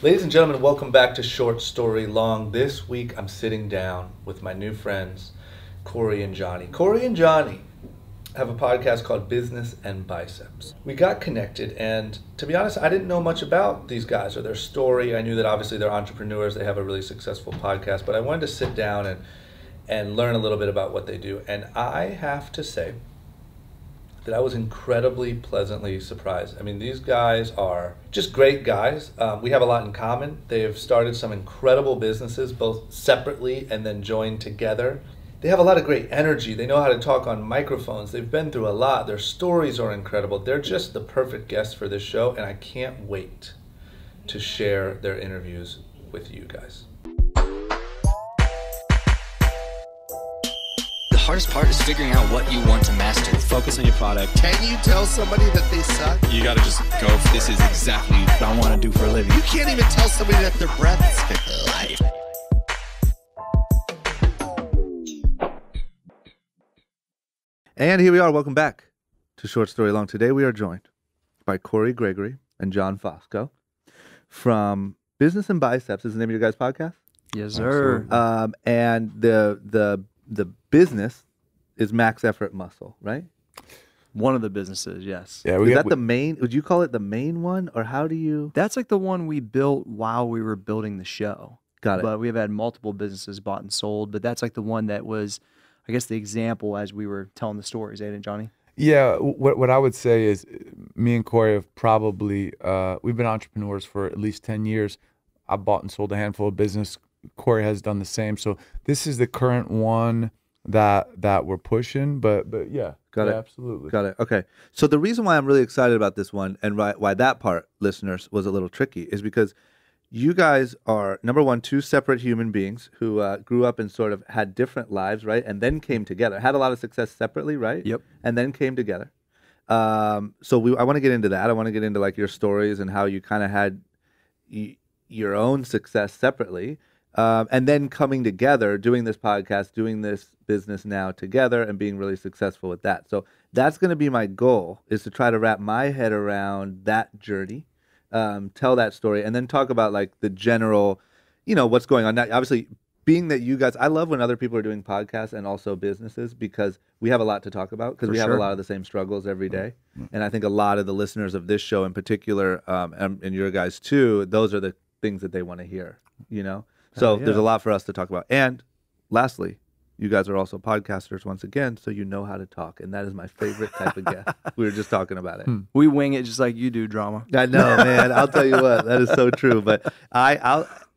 Ladies and gentlemen, welcome back to Short Story Long. This week I'm sitting down with my new friends, Cory and Johnny. Cory and Johnny have a podcast called Business and Biceps. We got connected, and to be honest, I didn't know much about these guys or their story. I knew that obviously they're entrepreneurs, they have a really successful podcast, but I wanted to sit down and learn a little bit about what they do. And I have to say that I was incredibly pleasantly surprised. I mean, these guys are just great guys. We have a lot in common. They have started some incredible businesses, both separately and then joined together. They have a lot of great energy. They know how to talk on microphones. They've been through a lot. Their stories are incredible. They're just the perfect guests for this show, and I can't wait to share their interviews with you guys. The hardest part is figuring out what you want to master. Focus on your product. Can you tell somebody that they suck? You gotta just go for this is exactly what I want to do for a living. You can't even tell somebody that their breath is life. And here we are. Welcome back to Short Story Long. Today we are joined by Cory Gregory and John Fosco from Business and Biceps. Is the name of your guys' podcast? Yes, sir. And the business is Max Effort Muscle, right? One of the businesses, yes. Yeah, Is that the main? Would you call it the main one, or how do you? That's like the one we built while we were building the show. Got it. But we have had multiple businesses bought and sold, but that's like the one that was, I guess, the example as we were telling the stories, ain't it, Johnny? Yeah, what I would say is me and Cory have probably, we've been entrepreneurs for at least 10 years. I bought and sold a handful of business. Cory has done the same. So this is the current one that we're pushing, but yeah. Got it. Absolutely. Got it. Okay. So the reason why I'm really excited about this one and why that part, listeners, was a little tricky is because you guys are, number one, two separate human beings who grew up and sort of had different lives, right? And then came together, had a lot of success separately, right? Yep. And then came together. I want to get into that. I want to get into like your stories and how you kind of had your own success separately. And then coming together, doing this podcast, doing this business now together and being really successful with that. So that's going to be my goal, is to try to wrap my head around that journey, tell that story, and then talk about like the general, what's going on now. Obviously, being that you guys, I love when other people are doing podcasts and also businesses because we have a lot to talk about because we have a lot of the same struggles every day. And I think a lot of the listeners of this show in particular, and your guys too, those are the things that they want to hear, So there's a lot for us to talk about. And lastly, you guys are also podcasters once again, so you know how to talk. And that is my favorite type of guest. We were just talking about it. We wing it just like you do, drama. I know, man. I'll tell you what, that is so true. But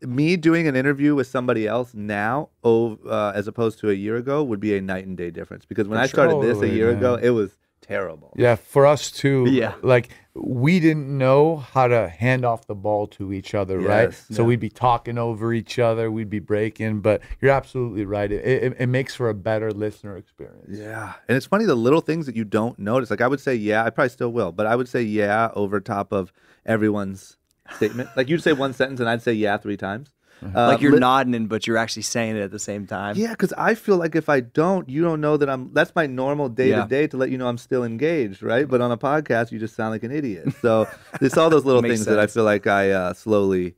me doing an interview with somebody else now, as opposed to a year ago, would be a night and day difference. Because when I started this a year ago, it was terrible. Yeah, for us too. Yeah. Like we didn't know how to hand off the ball to each other, right? So we'd be talking over each other, we'd be breaking, but you're absolutely right. It makes for a better listener experience. Yeah. And it's funny, the little things that you don't notice. Like I would say, yeah, I probably still will, but I would say, yeah, over top of everyone's statement. Like you'd say one sentence and I'd say, yeah, 3 times. Like you're nodding, but you're actually saying it at the same time. Yeah, because I feel like if I don't, you don't know that that's my normal day-to-day to let you know I'm still engaged, right? But on a podcast, you just sound like an idiot. So it's all those little things that I feel like I slowly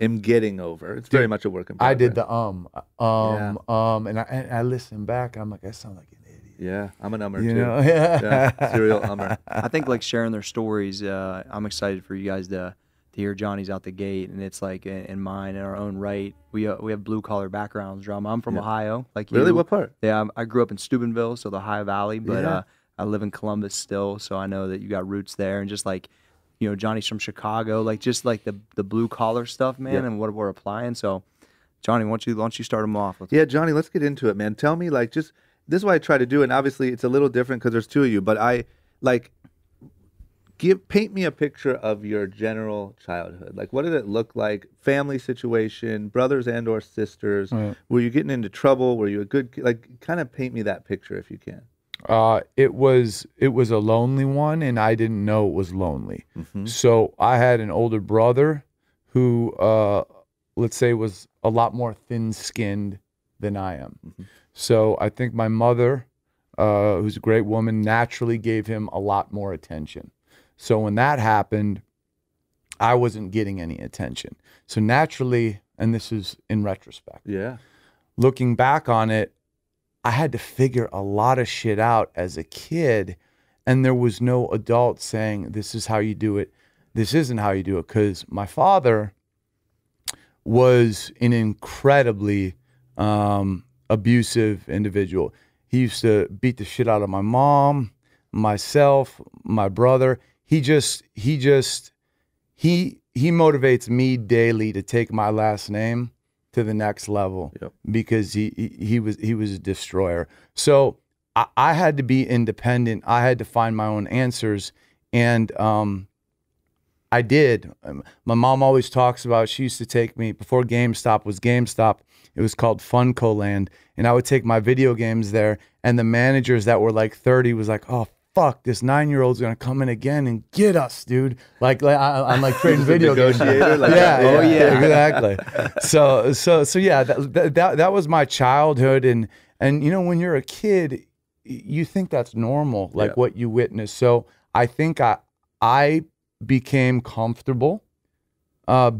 am getting over. It's very much a work in progress. I did the and I listened back. I'm like, I sound like an idiot. Yeah, I'm an ummer too. Yeah, serial ummer. I think like sharing their stories, I'm excited for you guys to hear Johnny's out the gate, and it's like in mine in our own right. We have blue collar backgrounds, drama. I'm from Ohio, like you. Really, what part? Yeah, I grew up in Steubenville, so the Ohio Valley, but I live in Columbus still, so I know that you got roots there, and just like, Johnny's from Chicago, like just like the blue collar stuff, man, and what we're applying. So, Johnny, why don't you start them off? Johnny, let's get into it, man. Tell me, like, this is what I try to do, and obviously it's a little different because there's 2 of you, but I like. Paint me a picture of your general childhood. Like, what did it look like? Family situation, brothers and or sisters. Right. Were you getting into trouble? Were you a good kid? Like, kind of paint me that picture if you can. It was a lonely one, and I didn't know it was lonely. So I had an older brother who, let's say, was a lot more thin-skinned than I am. So I think my mother, who's a great woman, naturally gave him a lot more attention. So when that happened, I wasn't getting any attention. So naturally, and this is in retrospect, Yeah. looking back on it, I had to figure a lot of shit out as a kid, and there was no adult saying, this is how you do it, this isn't how you do it, because my father was an incredibly abusive individual. He used to beat the shit out of my mom, myself, my brother. He motivates me daily to take my last name to the next level. Yep. Because he was a destroyer. So I had to be independent. I had to find my own answers, and I did. My mom always talks about, she used to take me, before GameStop was GameStop, it was called Funco Land, and I would take my video games there, and the managers that were like 30 was like, oh, fuck, this 9-year-old's gonna come in again and get us, dude. I'm like trading video games. Like, Yeah, exactly. So yeah, that was my childhood, and you know, when you're a kid, you think that's normal, like what you witness. So I think I became comfortable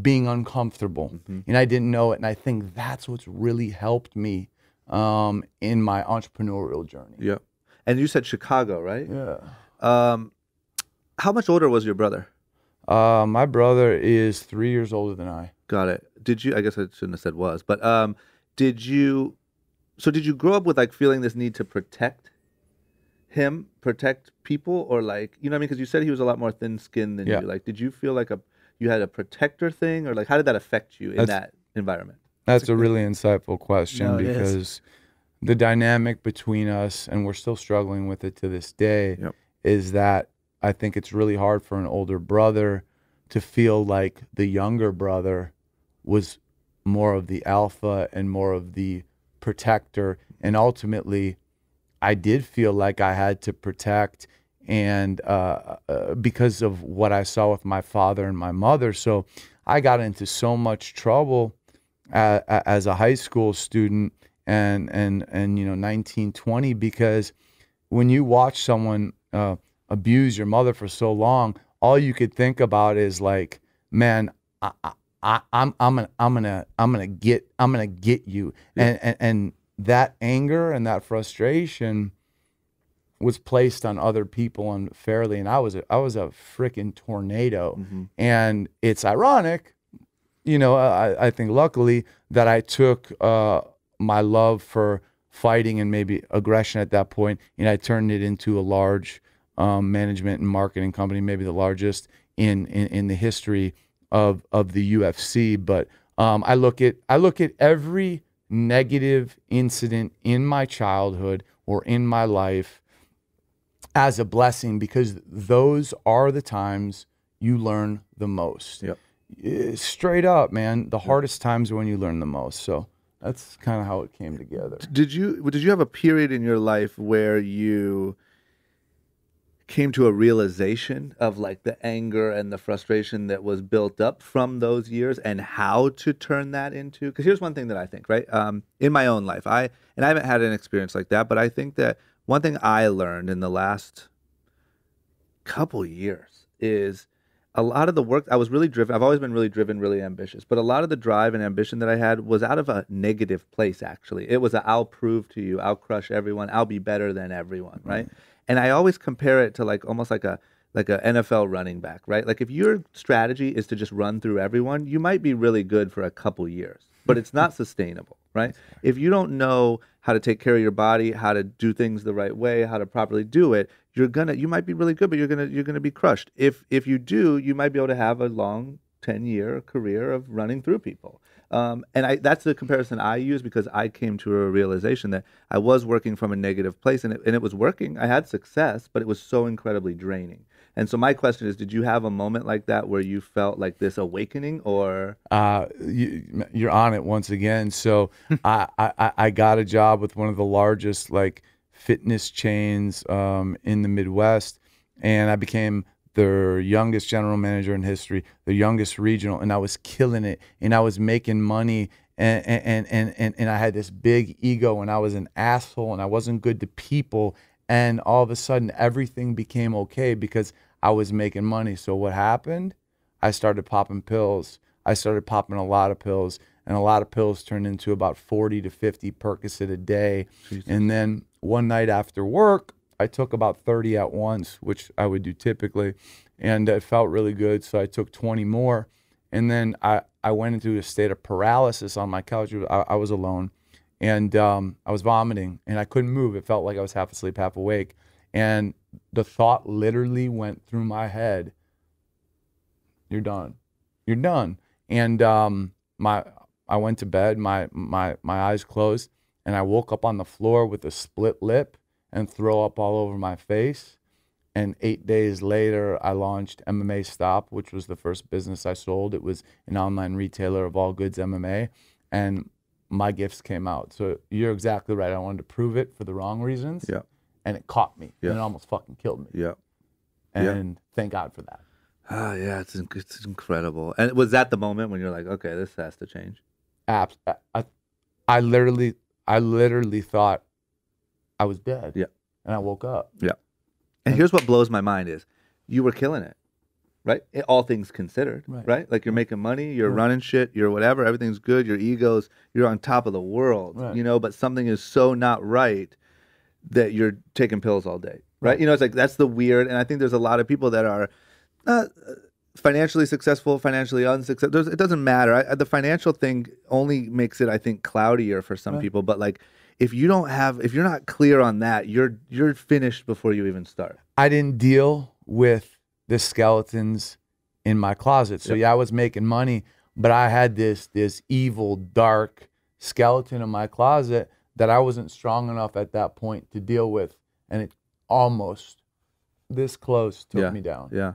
being uncomfortable, and I didn't know it, and I think that's what's really helped me in my entrepreneurial journey. Yeah. And you said Chicago, right? Yeah. How much older was your brother? My brother is 3 years older than I. Got it. Did you, I guess I shouldn't have said was, but did you grow up with like feeling this need to protect him, protect people, or like, you know what I mean? Because you said he was a lot more thin-skinned than you. Like, did you feel like you had a protector thing, or like, how did that affect you in that environment? That's a really insightful question, No, it because is. the dynamic between us, and we're still struggling with it to this day, is that I think it's really hard for an older brother to feel like the younger brother was more of the alpha and more of the protector. And ultimately, I did feel like I had to protect, and because of what I saw with my father and my mother. So I got into so much trouble as a high school student and you know, 19, 20, because when you watch someone abuse your mother for so long, all you could think about is like, man, I'm gonna get you, and that anger and that frustration was placed on other people unfairly, and I was a freaking tornado. And it's ironic, you know, I think luckily that I took my love for fighting and maybe aggression at that point, and I turned it into a large management and marketing company, maybe the largest in the history of the UFC. But I look at every negative incident in my childhood or in my life as a blessing, because those are the times you learn the most. Straight up, man, the hardest times are when you learn the most. So that's kind of how it came together. Did you have a period in your life where you came to a realization of like the anger and the frustration that was built up from those years, and how to turn that into? Because here's one thing that I think, right? In my own life, I haven't had an experience like that, but I think that one thing I learned in the last couple years is a lot of the work. I was really driven. I've always been really driven, really ambitious, but a lot of the drive and ambition that I had was out of a negative place. Actually, it was I'll prove to you, I'll crush everyone, I'll be better than everyone, right? And I always compare it to like almost like a NFL running back, right? Like if your strategy is to just run through everyone, you might be really good for a couple years, but it's not sustainable, right? If you don't know how to take care of your body, how to do things the right way, how to properly do it, you might be really good, but you're gonna be crushed. If you do, you might be able to have a long 10-year career of running through people. And that's the comparison I use, because I came to a realization that I was working from a negative place, and it was working. I had success, but it was so incredibly draining. And so my question is, did you have a moment like that where you felt like this awakening, or? You're on it once again. So I got a job with one of the largest like fitness chains in the Midwest, and I became the youngest general manager in history, the youngest regional, and I was killing it, and I was making money, and I had this big ego, and I was an asshole, and I wasn't good to people, and all of a sudden everything became okay because I was making money. So what happened? I started popping pills. I started popping a lot of pills, and a lot of pills turned into about 40 to 50 Percocet a day. Jesus. And then one night after work, I took about 30 at once, which I would do typically, and it felt really good. So I took 20 more, and then I went into a state of paralysis on my couch. I was alone, and I was vomiting, and I couldn't move. It felt like I was half asleep, half awake, and the thought literally went through my head, "You're done. You're done." And I went to bed, my eyes closed, and I woke up on the floor with a split lip and throw up all over my face. And 8 days later, I launched MMA Stop, which was the first business I sold. It was an online retailer of all goods MMA, and my gifts came out. So you're exactly right. I wanted to prove it for the wrong reasons, yeah, and it caught me, yeah, and it almost fucking killed me. Yeah, and thank God for that. Ah, yeah, it's incredible. And was that the moment when you're like, okay, this has to change? I literally thought I was dead. Yeah. And I woke up. Yeah. And here's what blows my mind is you were killing it, right? All things considered, right? Like you're making money, you're running shit, you're whatever, everything's good, your ego's, you're on top of the world, you know, but something is so not right that you're taking pills all day, right? You know, it's like that's the weird, and I think there's a lot of people that are not financially successful, financially unsuccessful. It doesn't matter. The financial thing only makes it, I think, cloudier for some people, but like, if you're not clear on that, you're finished before you even start. I didn't deal with the skeletons in my closet. So yeah, I was making money, but I had this evil, dark skeleton in my closet that I wasn't strong enough at that point to deal with. And it almost this close took me down. Yeah.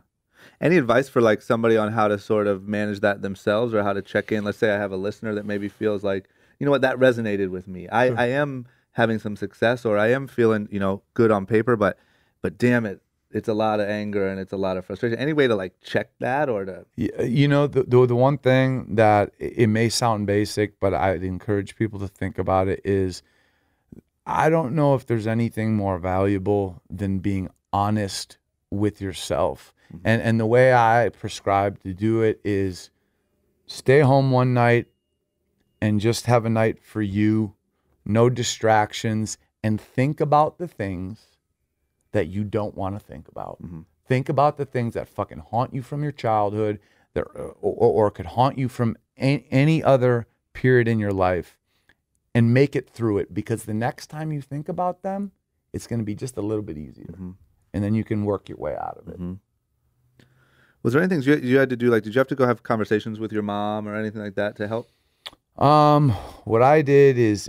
Any advice for like somebody on how to sort of manage that themselves, or how to check in? Let's say I have a listener that maybe feels like, you know what, that resonated with me. I am having some success, or I am feeling, you know, good on paper, but damn it, it's a lot of anger and it's a lot of frustration. Any way to like check that, or to, you know, the one thing that it may sound basic, but I'd encourage people to think about it is, I don't know if there's anything more valuable than being honest with yourself. And the way I prescribe to do it is stay home one night and just have a night for you, no distractions, and think about the things that you don't want to think about. Think about the things that fucking haunt you from your childhood, that, or could haunt you from any other period in your life, and make it through it, because the next time you think about them, it's going to be just a little bit easier. And then you can work your way out of it. Was there anything you had to do? Like, did you have to go have conversations with your mom or anything like that to help? What I did is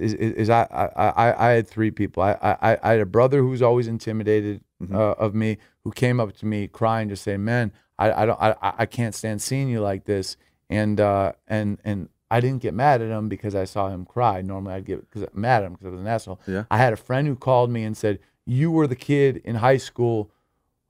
I had three people. I had a brother who was always intimidated of me, who came up to me crying, just saying, "Man, I can't stand seeing you like this." And I didn't get mad at him because I saw him cry. Normally I'd get mad at him because I was an asshole. Yeah. I had a friend who called me and said, "You were the kid in high school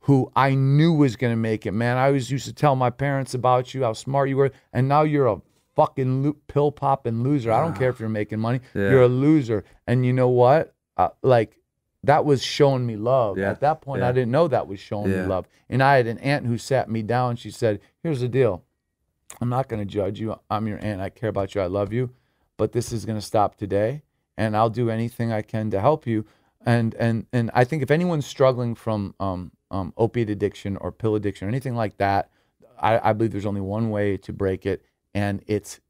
who I knew was going to make it, man. I always used to tell my parents about you, how smart you were, and now you're a fucking pill popping loser. I don't care if you're making money. You're a loser." And you know what? Like, that was showing me love. At that point, I didn't know that was showing me love. And I had an aunt who sat me down. She said, "Here's the deal. I'm not going to judge you. I'm your aunt. I care about you. I love you. But this is going to stop today, and I'll do anything I can to help you." And I think if anyone's struggling from opiate addiction or pill addiction or anything like that, I believe there's only one way to break it, and it's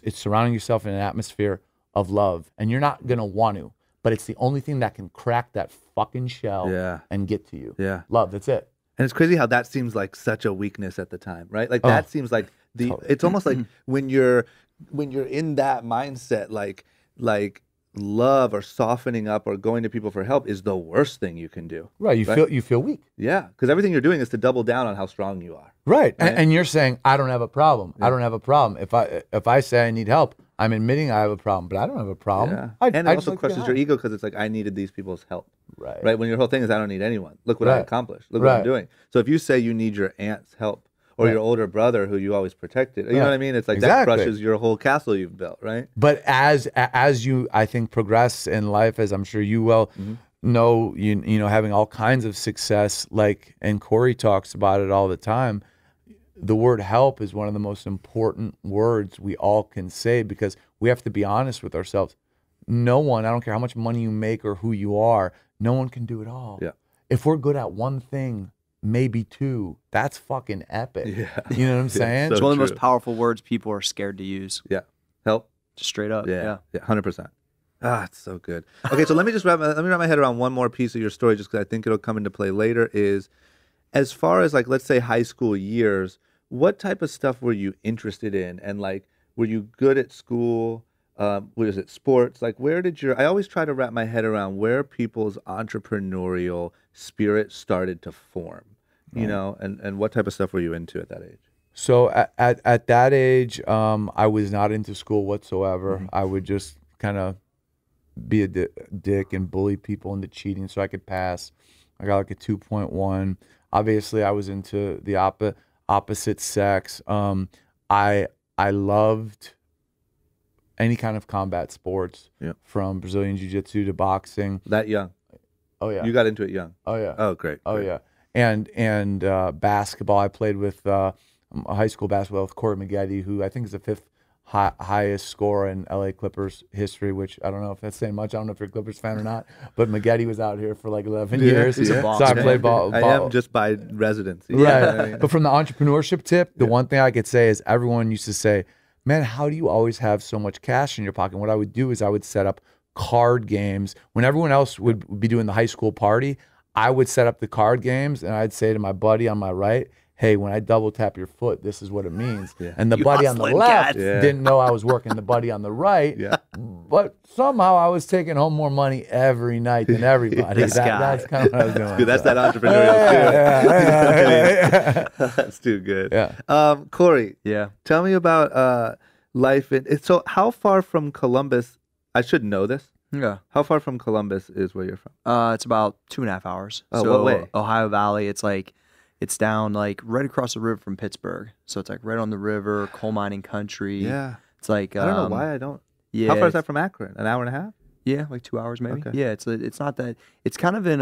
surrounding yourself in an atmosphere of love. And you're not gonna want to, but it's the only thing that can crack that fucking shell and get to you. Love. That's it. And it's crazy how that seems like such a weakness at the time, right? Like that seems like it's almost like when you're in that mindset, like love or softening up or going to people for help is the worst thing you can do. Right. You feel weak. Yeah. Because everything you're doing is to double down on how strong you are. Right. And you're saying, I don't have a problem. I don't have a problem. If I say I need help, I'm admitting I have a problem, but I don't have a problem. And it also crushes your ego, because it's like, I needed these people's help. Right. When your whole thing is, I don't need anyone. Look what I accomplished. Look what I'm doing. So if you say you need your aunt's help, or your older brother who you always protected, you know what I mean? It's like that crushes your whole castle you've built, right? But as you, I think, progress in life, as I'm sure you will know, you know, having all kinds of success, like, and Cory talks about it all the time, the word help is one of the most important words we all can say, because we have to be honest with ourselves. No one, I don't care how much money you make or who you are, no one can do it all. Yeah. If we're good at one thing, maybe two, that's fucking epic. Yeah. You know what I'm saying? so It's one of the true. most powerful words people are scared to use. Yeah. Help. Just straight up. Yeah. 100%. Ah, it's so good. Okay, so let me wrap my head around one more piece of your story, just because I think it'll come into play later. Is as far as like, let's say high school years, what type of stuff were you interested in, and like, were you good at school? Was it sports? Like, where did I always try to wrap my head around where people's entrepreneurial spirit started to form, you know, and what type of stuff were you into at that age? So at that age, I was not into school whatsoever. I would just kind of be a dick and bully people into cheating so I could pass. I got like a 2.1. Obviously, I was into the opposite sex. I loved any kind of combat sports, from Brazilian Jiu-Jitsu to boxing. That young? Oh yeah. You got into it young? Oh yeah. Oh great. Oh yeah. And basketball. I played with a high school basketball with Corey Gregory, who I think is the fifth highest scorer in LA Clippers history, which I don't know if that's saying much. I don't know if you're a Clippers fan or not, but Maggetti was out here for like 11 years. He's a boss, so I man. played ball. I am just by residency. Right. But from the entrepreneurship tip, the one thing I could say is everyone used to say, man, how do you always have so much cash in your pocket? And what I would do is I would set up card games. When everyone else would be doing the high school party, I would set up the card games, and I'd say to my buddy on my right, hey, when I double tap your foot, this is what it means. And the buddy on the left didn't know I was working the buddy on the right, but somehow I was taking home more money every night than everybody. That's kind of what I was doing. Dude, that's that entrepreneurial spirit. That's too good. Yeah. Cory, Yeah. tell me about life so how far from Columbus, I should know this. Yeah. How far from Columbus is where you're from? It's about 2.5 hours. Oh, so what way? Ohio Valley, it's down like right across the river from Pittsburgh. So it's like right on the river, coal mining country. Yeah. It's like I don't know why I don't. Yeah. How far is that from Akron? An hour and a half? Yeah, like 2 hours maybe. Okay. Yeah, it's not that. It's kind of in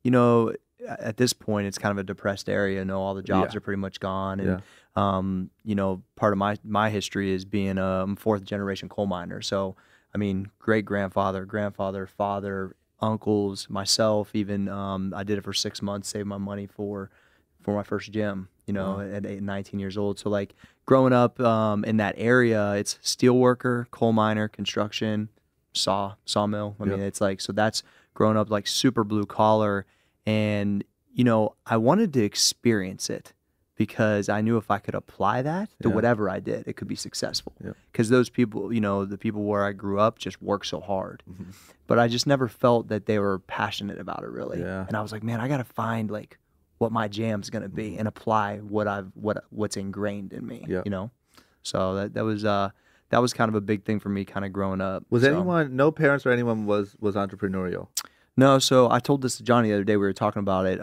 you know, at this point it's kind of a depressed area. You know, all the jobs are pretty much gone, and you know, part of my history is being a fourth generation coal miner. So I mean, great grandfather, father, uncles, myself, even I did it for 6 months, saved my money for my first gym, you know, at 19 years old. So like growing up in that area, it's steel worker, coal miner, construction, sawmill. I mean, it's like, so that's growing up like super blue collar. And, you know, I wanted to experience it because I knew if I could apply that to whatever I did, it could be successful. Because those people, you know, the people where I grew up just worked so hard. But I just never felt that they were passionate about it really. And I was like, man, I got to find like what my jam's going to be and apply what's ingrained in me, you know? So that was kind of a big thing for me kind of growing up. Was anyone, no parents or anyone was entrepreneurial? No, so I told this to Johnny the other day, we were talking about it.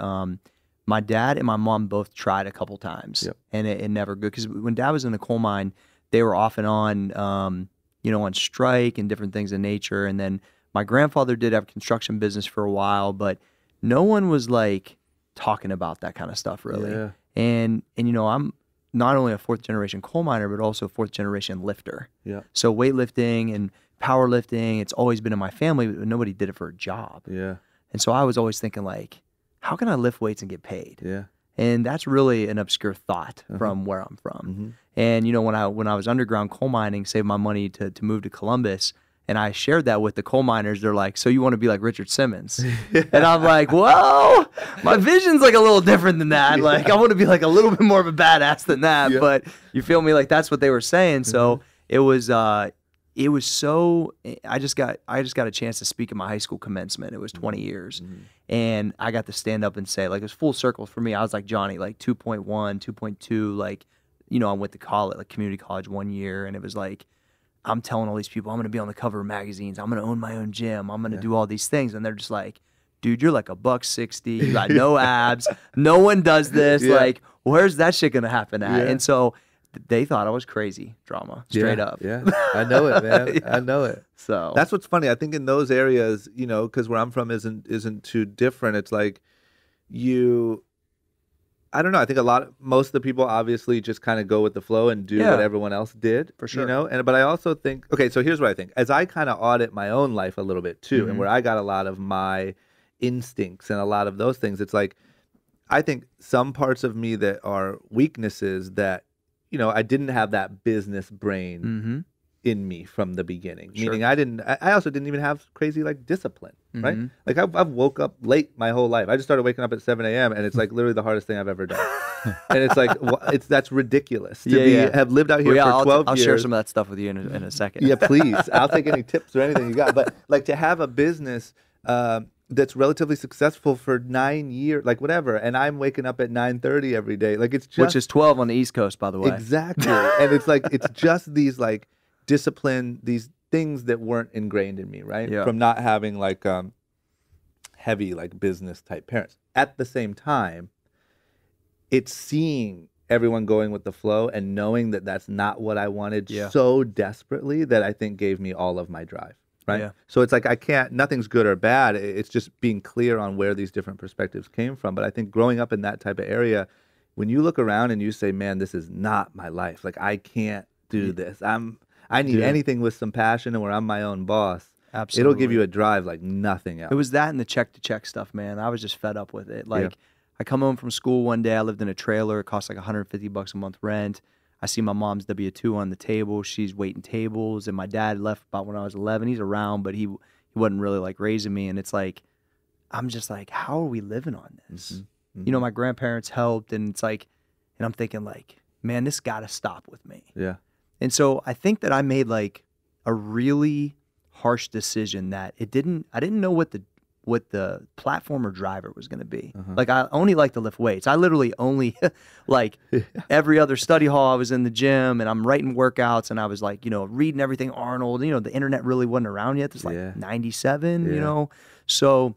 My dad and my mom both tried a couple times and it never good. Because when dad was in the coal mine, they were off and on, you know, on strike and different things in nature. And then my grandfather did have a construction business for a while, but no one was like talking about that kind of stuff really. And you know, I'm not only a fourth generation coal miner, but also a fourth generation lifter. So weightlifting and powerlifting, it's always been in my family, but nobody did it for a job. And so I was always thinking like, how can I lift weights and get paid? And that's really an obscure thought from where I'm from. And you know, when I was underground coal mining, saved my money to move to Columbus, and I shared that with the coal miners. They're like, so you want to be like Richard Simmons? And I'm like, well, my vision's like a little different than that. Like I want to be like a little bit more of a badass than that. But you feel me? Like that's what they were saying. So it was so, I just got a chance to speak at my high school commencement. It was 20 years. And I got to stand up and say, like, it was full circle for me. I was like Johnny, like 2.1, 2.2, like, you know, I went to college, like community college 1 year. And it was like, I'm telling all these people, I'm going to be on the cover of magazines. I'm going to own my own gym. I'm going to do all these things. And they're just like, dude, you're like $160. You got no abs. No one does this. Like, where's that shit going to happen at? And so they thought I was crazy, drama, straight up. I know it, man. I know it. So that's what's funny. I think in those areas, you know, because where I'm from isn't too different. It's like I don't know. I think most of the people obviously just kind of go with the flow and do what everyone else did, for sure. You know. But I also think, okay, so here's what I think. As I kind of audit my own life a little bit too, and where I got a lot of my instincts and a lot of those things, it's like I think some parts of me that are weaknesses that, you know, I didn't have that business brain in me from the beginning. Sure. Meaning I also didn't even have crazy like discipline, right? Like I've woke up late my whole life. I just started waking up at 7 a.m. and it's like literally the hardest thing I've ever done. And it's like, that's ridiculous to have lived out here for 12 years. I'll share some of that stuff with you in a second. Yeah, please. I'll take any tips or anything you got. But like to have a business that's relatively successful for 9 years, like whatever, and I'm waking up at 9:30 every day. Like it's just, which is 12 on the East Coast, by the way. Exactly. And it's like it's just these like discipline, these things that weren't ingrained in me, right? Yeah. From not having like heavy like business type parents. At the same time, it's seeing everyone going with the flow and knowing that that's not what I wanted so desperately that I think gave me all of my drive, right? Yeah. So it's like nothing's good or bad. It's just being clear on where these different perspectives came from. But I think growing up in that type of area, when you look around and you say, man, this is not my life. Like I can't do this. I need anything with some passion and where I'm my own boss. Absolutely. It'll give you a drive like nothing else. It was that and the check-to-check stuff, man. I was just fed up with it. Like, I come home from school one day. I lived in a trailer. It cost like $150 a month rent. I see my mom's W-2 on the table. She's waiting tables. And my dad left about when I was 11. He's around, but he wasn't really like raising me. And it's like, I'm just like, how are we living on this? You know, my grandparents helped. And it's like, and I'm thinking like, man, this got to stop with me. Yeah. And so I think that I made like a really harsh decision that I didn't know what the platform or driver was going to be. Like I only like to lift weights. I literally only like every other study hall I was in the gym and I'm writing workouts and I was like, you know, reading everything Arnold, you know, the internet really wasn't around yet. It's like 97, you know? So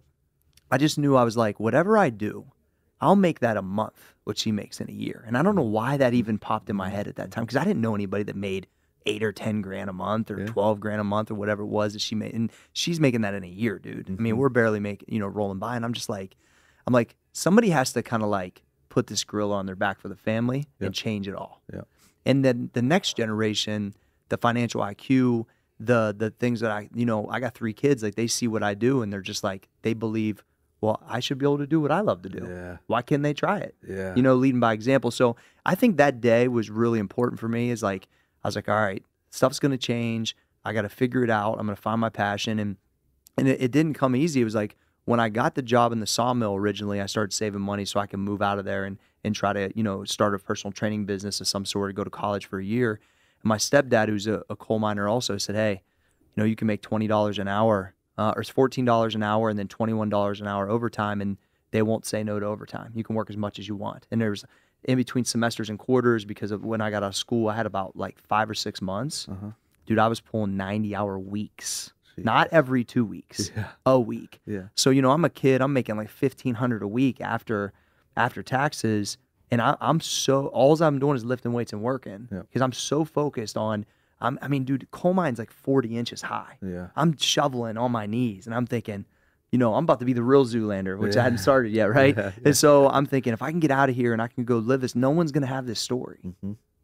I just knew I was like, whatever I do, I'll make that a month, what she makes in a year. And I don't know why that even popped in my head at that time because I didn't know anybody that made 8 or 10 grand a month or 12 grand a month or whatever it was that she made. And she's making that in a year, dude. I mean, we're barely making, you know, rolling by. And I'm like, somebody has to kind of like put this grill on their back for the family and change it all. Yeah. And then the next generation, the financial IQ, the things that I got 3 kids, like they see what I do and they're just like, they believe, well, I should be able to do what I love to do. Yeah. Why can't they try it? Yeah. You know, leading by example. So I think that day was really important for me. Is like, I was like, all right, stuff's going to change. I got to figure it out. I'm going to find my passion. And it didn't come easy. It was like when I got the job in the sawmill originally, I started saving money so I can move out of there and try to, you know, start a personal training business of some sort, go to college for a year. And my stepdad, who's a coal miner, also said, hey, you know, you can make $20 an hour. Or it's $14 an hour and then $21 an hour overtime, and they won't say no to overtime. You can work as much as you want. And there's in between semesters and quarters, because of when I got out of school, I had about like 5 or 6 months. Dude, I was pulling 90-hour weeks. Jeez. Not every 2 weeks, a week. Yeah. So, you know, I'm a kid. I'm making like $1,500 a week after taxes, and all I'm doing is lifting weights and working because I'm so focused on. I mean, dude, coal mine's like 40 inches high. Yeah. I'm shoveling on my knees, and I'm thinking, you know, I'm about to be the real Zoolander, which I hadn't started yet, right? And so I'm thinking, if I can get out of here and I can go live this, no one's going to have this story.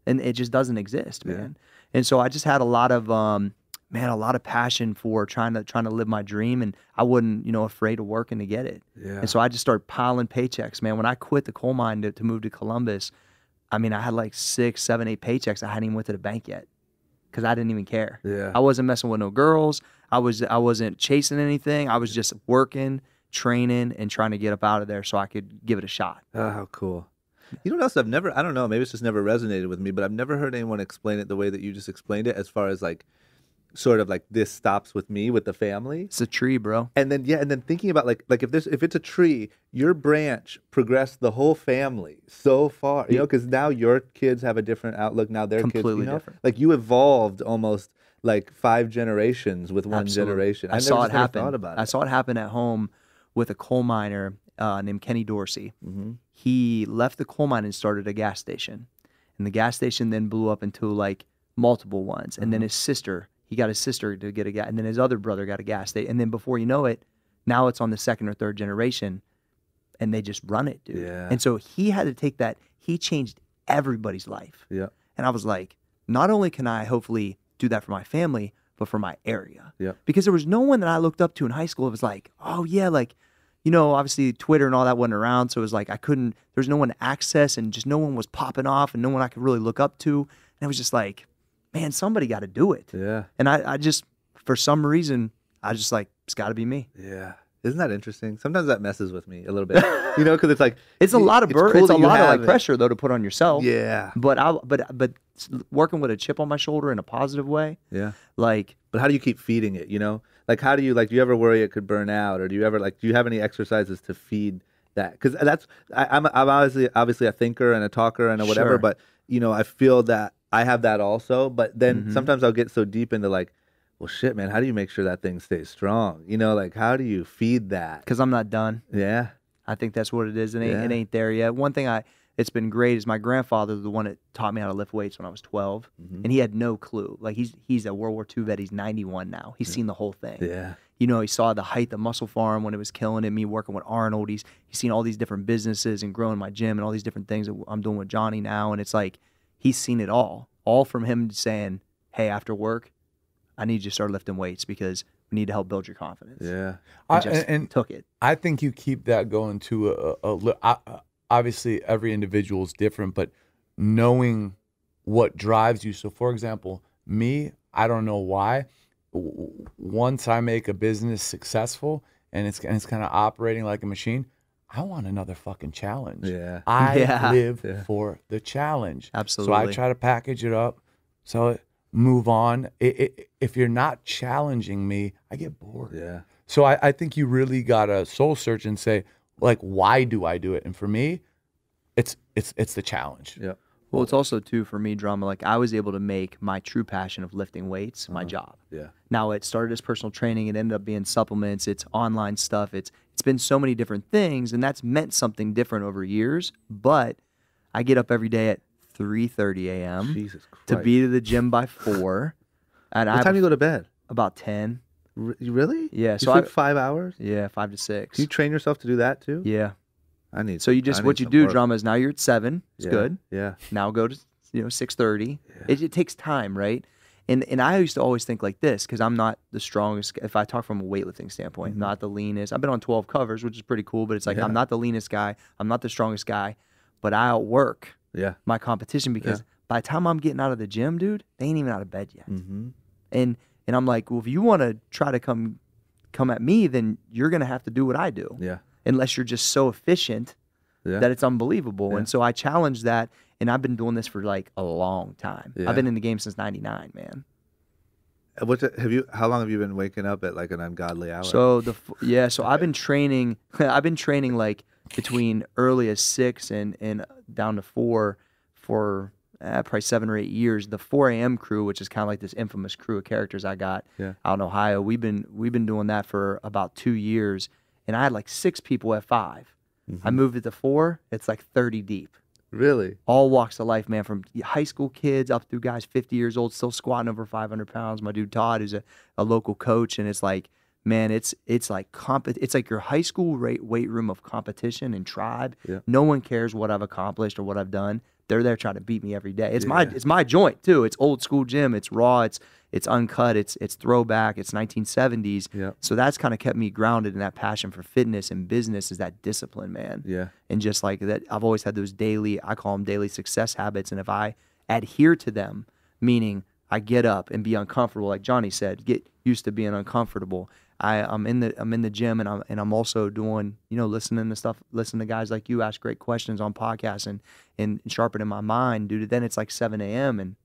And it just doesn't exist, man. And so I just had a lot of passion for trying to live my dream, and I wasn't, you know, afraid of working to get it. Yeah. And so I just started piling paychecks, man. When I quit the coal mine to move to Columbus, I mean, I had like 6, 7, 8 paychecks. I hadn't even went to the bank yet. Because I didn't even care. Yeah. I wasn't messing with no girls. I wasn't chasing anything. I was just working, training, and trying to get up out of there so I could give it a shot. Oh, how cool. You know what else I don't know, maybe it's just never resonated with me, but I've never heard anyone explain it the way that you just explained it, as far as like sort of like this stops with me, with the family. It's a tree, bro. And then thinking about like if it's a tree, your branch progressed the whole family so far, you know, because now your kids have a different outlook. Now their completely kids, you know, different. Like you evolved almost like 5 generations with one generation. I saw it happen. I saw it happen at home with a coal miner named Kenny Dorsey. He left the coal mine and started a gas station, and the gas station then blew up into like multiple ones. And then he got his sister to get a gas, and then his other brother got a gas station. And then before you know it, now it's on the 2nd or 3rd generation. and they just run it, dude. Yeah. And so he had to take that. He changed everybody's life. Yeah. And I was like, not only can I hopefully do that for my family, but for my area. Yeah. Because there was no one that I looked up to in high school. It was like, oh yeah, like, you know, obviously Twitter and all that wasn't around. So it was like, there's no one to access, and just no one was popping off, and no one I could really look up to. And it was just like, man, somebody got to do it. Yeah. And I just, for some reason, I just like, it's got to be me. Yeah. Isn't that interesting? Sometimes that messes with me a little bit, you know, because it's like It's a lot of cool it's a that you lot of have like it. pressure though to put on yourself. Yeah. But working with a chip on my shoulder in a positive way, Yeah. like, But how do you keep feeding it, you know? Like, how do you ever worry it could burn out? Or do you ever, do you have any exercises to feed that? Because I'm obviously a thinker and a talker and a whatever, Sure. but, you know, I feel that I have that also. But then Mm-hmm. sometimes I'll get so deep into like, well, shit, man, how do you make sure that thing stays strong? You know, like, how do you feed that? because I'm not done. Yeah. I think that's what it is. It Yeah. ain't there yet. One thing it's been great is my grandfather, the one that taught me how to lift weights when I was 12, Mm-hmm. and he had no clue. Like he's a World War II vet. He's 91 now. He's seen the whole thing. Yeah. You know, he saw the height of Muscle Pharm when it was killing it. Me working with Arnold. He's seen all these different businesses and growing my gym and all these different things that I'm doing with Johnny now. And it's like he's seen it all from him saying, "Hey, after work, I need you to start lifting weights because we need to help build your confidence." Yeah. And took it. I think you keep that going to obviously every individual is different, but knowing what drives you. So for example, me, I don't know why, once I make a business successful and it's kind of operating like a machine, I want another fucking challenge. Yeah. I Yeah. live for the challenge. Absolutely. So I try to package it up. So move on. If you're not challenging me, I get bored. Yeah. So I think you really gotta soul search and say, like, why do I do it? And for me, it's the challenge. Yeah. Well, it's also too for me, drama. Like I was able to make my true passion of lifting weights my job. Yeah. Now it started as personal training. It ended up being supplements. It's online stuff. It's been so many different things, and that's meant something different over years. But I get up every day at 3:30 a.m. Jesus Christ. to be to the gym by 4. And What time do you go to bed? about 10. You really? Yeah. You So sleep 5 hours? yeah, 5 to 6. Do you train yourself to do that too? Yeah. I need. So you I just need what you some do, work. drama, is now you're at 7. It's Yeah. good. Yeah. Now go to 6:30. It takes time, right? And I used to always think like this because I'm not the strongest. If I talk from a weightlifting standpoint, not the leanest. I've been on 12 covers, which is pretty cool. But it's like Yeah. I'm not the leanest guy. I'm not the strongest guy. But I outwork Yeah. my competition because by the time I'm getting out of the gym, dude, they ain't even out of bed yet. Mm-hmm. And I'm like, well, if you want to try to come at me, then you're gonna have to do what I do. Yeah. Unless you're just so efficient Yeah. that it's unbelievable. Yeah. And so I challenged that, and I've been doing this for like a long time. Yeah. I've been in the game since '99, man. How long have you been waking up at like an ungodly hour? So so I've been training. I've been training like between early as 6 and down to 4 for probably 7 or 8 years. The 4 a.m. crew, which is kind of like this infamous crew of characters I got out in Ohio. We've been doing that for about 2 years, and I had like 6 people at 5. I moved it to 4. It's like 30 deep. Really? All walks of life, man, from high school kids up through guys 50 years old, still squatting over 500 pounds. My dude Todd is a local coach, and it's like, man, it's like it's like your high school weight room of competition and tribe. Yeah. No one cares what I've accomplished or what I've done. They're there trying to beat me every day. It's my joint too. It's old school gym. It's raw. It's uncut. It's throwback. It's 1970s. Yeah. So that's kind of kept me grounded in that passion for fitness and business, is that discipline, man. Yeah. And just like that, I've always had those I call them daily success habits. And if I adhere to them, meaning I get up and be uncomfortable, like Johnny said, get used to being uncomfortable. I'm in the gym, and I'm also doing, listening to guys like you ask great questions on podcasts and sharpening my mind, dude. Then it's like 7 a.m. and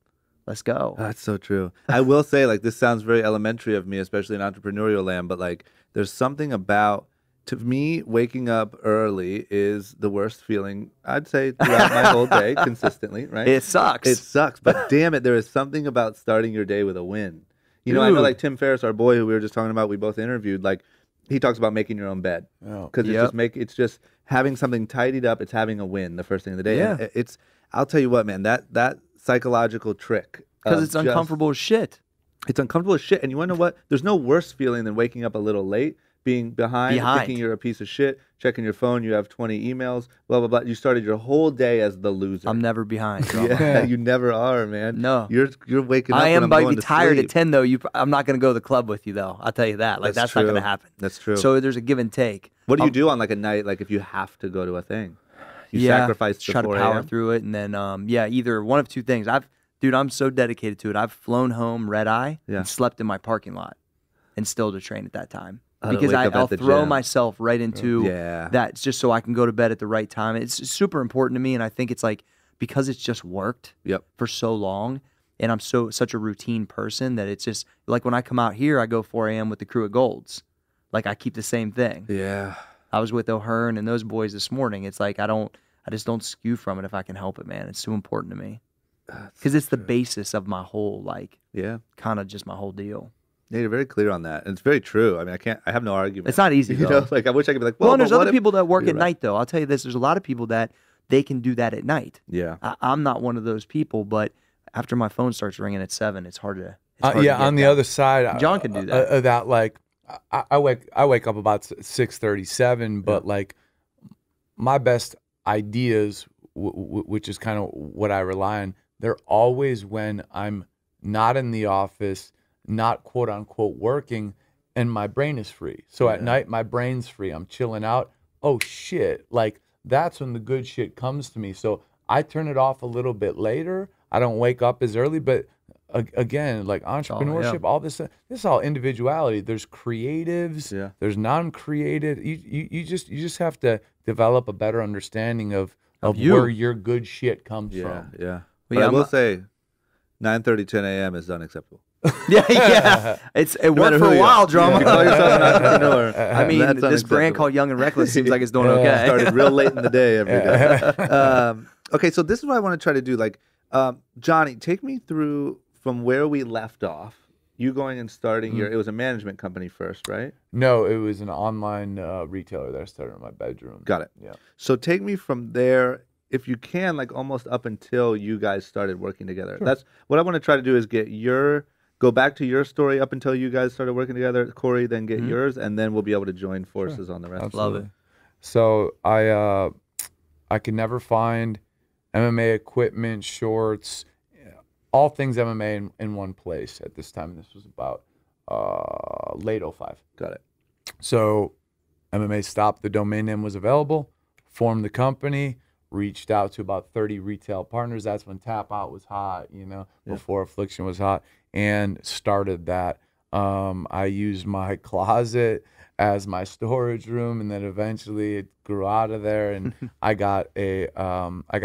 let's go. That's so true. I will say, like, this sounds very elementary of me, especially in entrepreneurial land, but like, there's something about, to me, waking up early is the worst feeling, I'd say, throughout my whole day, consistently, right? It sucks. It sucks, but damn it, there is something about starting your day with a win. I know, Dude. like Tim Ferriss, our boy who we were just talking about, we both interviewed, like, he talks about making your own bed. Because it's just having something tidied up, it's having a win the first thing of the day. Yeah. And I'll tell you what, man, that psychological trick. Because it's uncomfortable as shit. It's uncomfortable as shit. And you want to know what? There's no worse feeling than waking up a little late, being behind, thinking you're a piece of shit, checking your phone, you have 20 emails, blah, blah, blah. You started your whole day as the loser. I'm never behind. Yeah, you never are, man. No. You're waking up I when am I'm might going be to tired sleep. at 10 though. I'm not going to go to the club with you though. I'll tell you that. Like that's not going to happen. That's true. So there's a give and take. What do you do on like a night, like if you have to go to a thing? You yeah, sacrifice the try to 4 power a.m.? through it, and then either one of two things. Dude, I'm so dedicated to it. I've flown home red eye and slept in my parking lot and still to train at that time. Because I'll throw myself right into that just so I can go to bed at the right time. It's super important to me, and I think it's like because it's just worked for so long, and I'm such a routine person that it's just like when I come out here, I go 4 a.m. with the crew at Golds. Like I keep the same thing. Yeah. I was with O'Hearn and those boys this morning. It's like I just don't skew from it if I can help it, man. It's too important to me because it's the basis of my whole kind of just my whole deal. Yeah, you're very clear on that, and it's very true. I mean, I have no argument. It's not easy, you though. know. Like I wish I could be like, well, and there's other people that work You're at right. night, though. I'll tell you this: there's a lot of people that they can do that at night. Yeah, I'm not one of those people, but after my phone starts ringing at 7, it's hard to. On the other side, John can do that. That like, I wake up about 6:37, but like, my best ideas, which is kind of what I rely on, they're always when I'm not in the office, not quote unquote working, and my brain is free. So at night, my brain's free. I'm chilling out. Oh shit. Like that's when the good shit comes to me. So I turn it off a little bit later. I don't wake up as early, but again, like entrepreneurship, all this is all individuality. There's creatives, there's non-creative. You just have to develop a better understanding of where your good shit comes from. Yeah. But I will say 9:30, 10 a.m. is unacceptable. yeah. It worked for a while, drama. You call yourself an entrepreneur. I mean, this brand called Young and Reckless seems like it's doing okay. Started real late in the day every day. Okay, so this is what I want to try to do. Like, Johnny, take me through from where we left off. You going and starting it was a management company first, right? No, it was an online retailer that I started in my bedroom. Got it. Yeah. So take me from there, if you can, like almost up until you guys started working together. Sure. That's what I want to try to do is go back to your story up until you guys started working together, Cory, then get yours, and then we'll be able to join forces on the rest. Absolutely. Love it. So I could never find MMA equipment, shorts, all things MMA in one place at this time. This was about late 05. Got it. So MMA stopped. The domain name was available. Formed the company. Reached out to about 30 retail partners. That's when Tap Out was hot, before Affliction was hot, and started that. I used my closet as my storage room, and then eventually it grew out of there, and I got a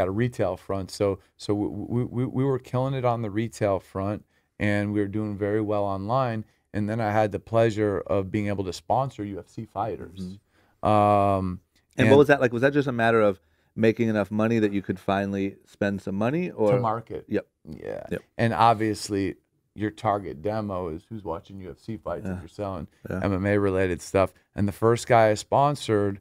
retail front. So we were killing it on the retail front, and we were doing very well online. And then I had the pleasure of being able to sponsor UFC fighters. And what was that like? Was that just a matter of making enough money that you could finally spend some money, or to market? Yep. Yeah. Yep. And obviously, your target demo is who's watching UFC fights if you're selling MMA related stuff. And the first guy I sponsored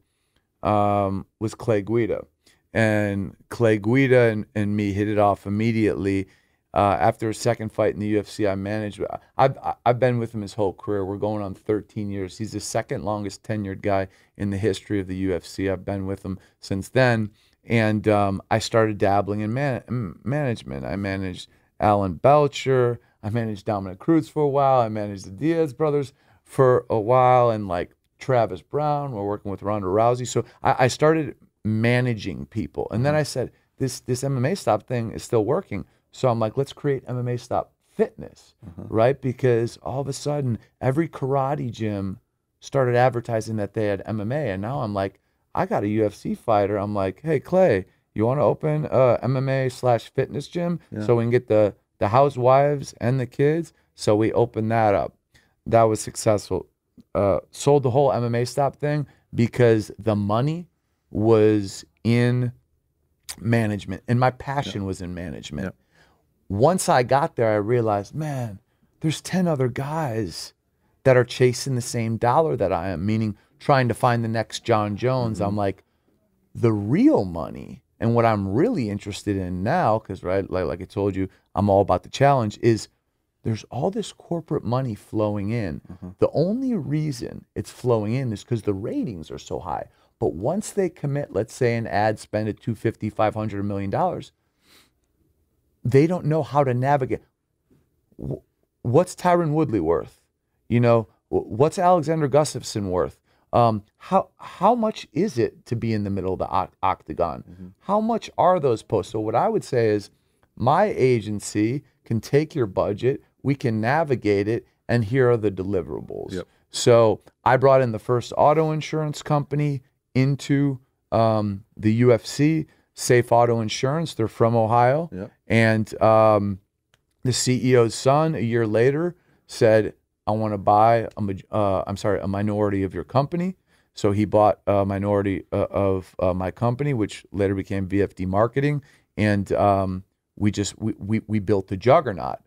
was Clay Guida, and Clay Guida and me hit it off immediately. After a second fight in the UFC, I managed. I've been with him his whole career. We're going on 13 years. He's the second longest tenured guy in the history of the UFC. I've been with him since then, and I started dabbling in management. I managed Alan Belcher. I managed Dominic Cruz for a while. I managed the Diaz brothers for a while, and like Travis Brown. We're working with Ronda Rousey. So I started managing people, and then I said, this MMA Stop thing is still working. So I'm like, let's create MMA Stop Fitness, right? Because all of a sudden, every karate gym started advertising that they had MMA. And now I'm like, I got a UFC fighter. I'm like, hey, Clay, you want to open a MMA/fitness gym so we can get the housewives and the kids? So we opened that up. That was successful. Sold the whole MMA Stop thing because the money was in management and my passion was in management. Once I got there, I realized, man, there's 10 other guys that are chasing the same dollar that I am, meaning trying to find the next John Jones. I'm like, the real money and what I'm really interested in now, because like I told you, I'm all about the challenge, is there's all this corporate money flowing in. The only reason it's flowing in is because the ratings are so high. But once they commit, let's say an ad spend at $250, $500, $1 million, they don't know how to navigate. What's Tyron Woodley worth? You know, what's Alexander Gustafsson worth? How much is it to be in the middle of the octagon? How much are those posts? So what I would say is my agency can take your budget, we can navigate it, and here are the deliverables. So I brought in the first auto insurance company into the UFC, Safe Auto Insurance. They're from Ohio. And the CEO's son, a year later, said, I want to buy a minority of your company. So he bought a minority of my company, which later became VFD Marketing. And we built the juggernaut.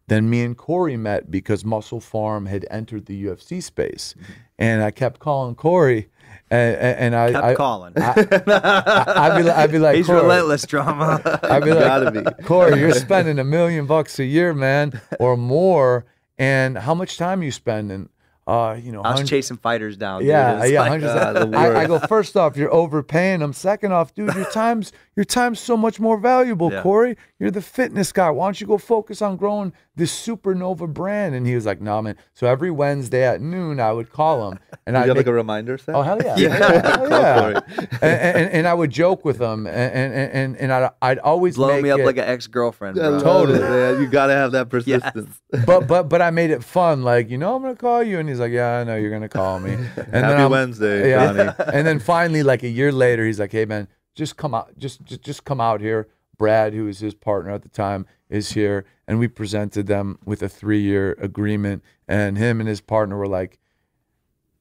Then me and Cory met because Muscle Pharm had entered the UFC space. And I kept calling Cory. And I calling. I'd be like, he's Cory, relentless, drama. I'd be like, Cory, you're spending $1 million a year, man, or more. And how much time are you spending? I was chasing fighters down. Dude. Yeah, Like, I go, first off, you're overpaying them. Second off, dude, your time's so much more valuable, Cory. You're the fitness guy. Why don't you go focus on growing this supernova brand? And he was like, no, man. So every Wednesday at noon, I would call him. And you have like a reminder set? Oh, hell yeah. Hell yeah. And I would joke with him. And I'd always blow make me up it, like an ex-girlfriend. Yeah, Bro. Totally. Man. You got to have that persistence. But I made it fun. Like, I'm going to call you. And he's like, yeah, I know you're going to call me. And Happy Wednesday, Johnny. And then finally, like a year later, he's like, hey, man, just come out. Just come out here. Brad, who was his partner at the time, is here. And we presented them with a 3-year agreement. And him and his partner were like,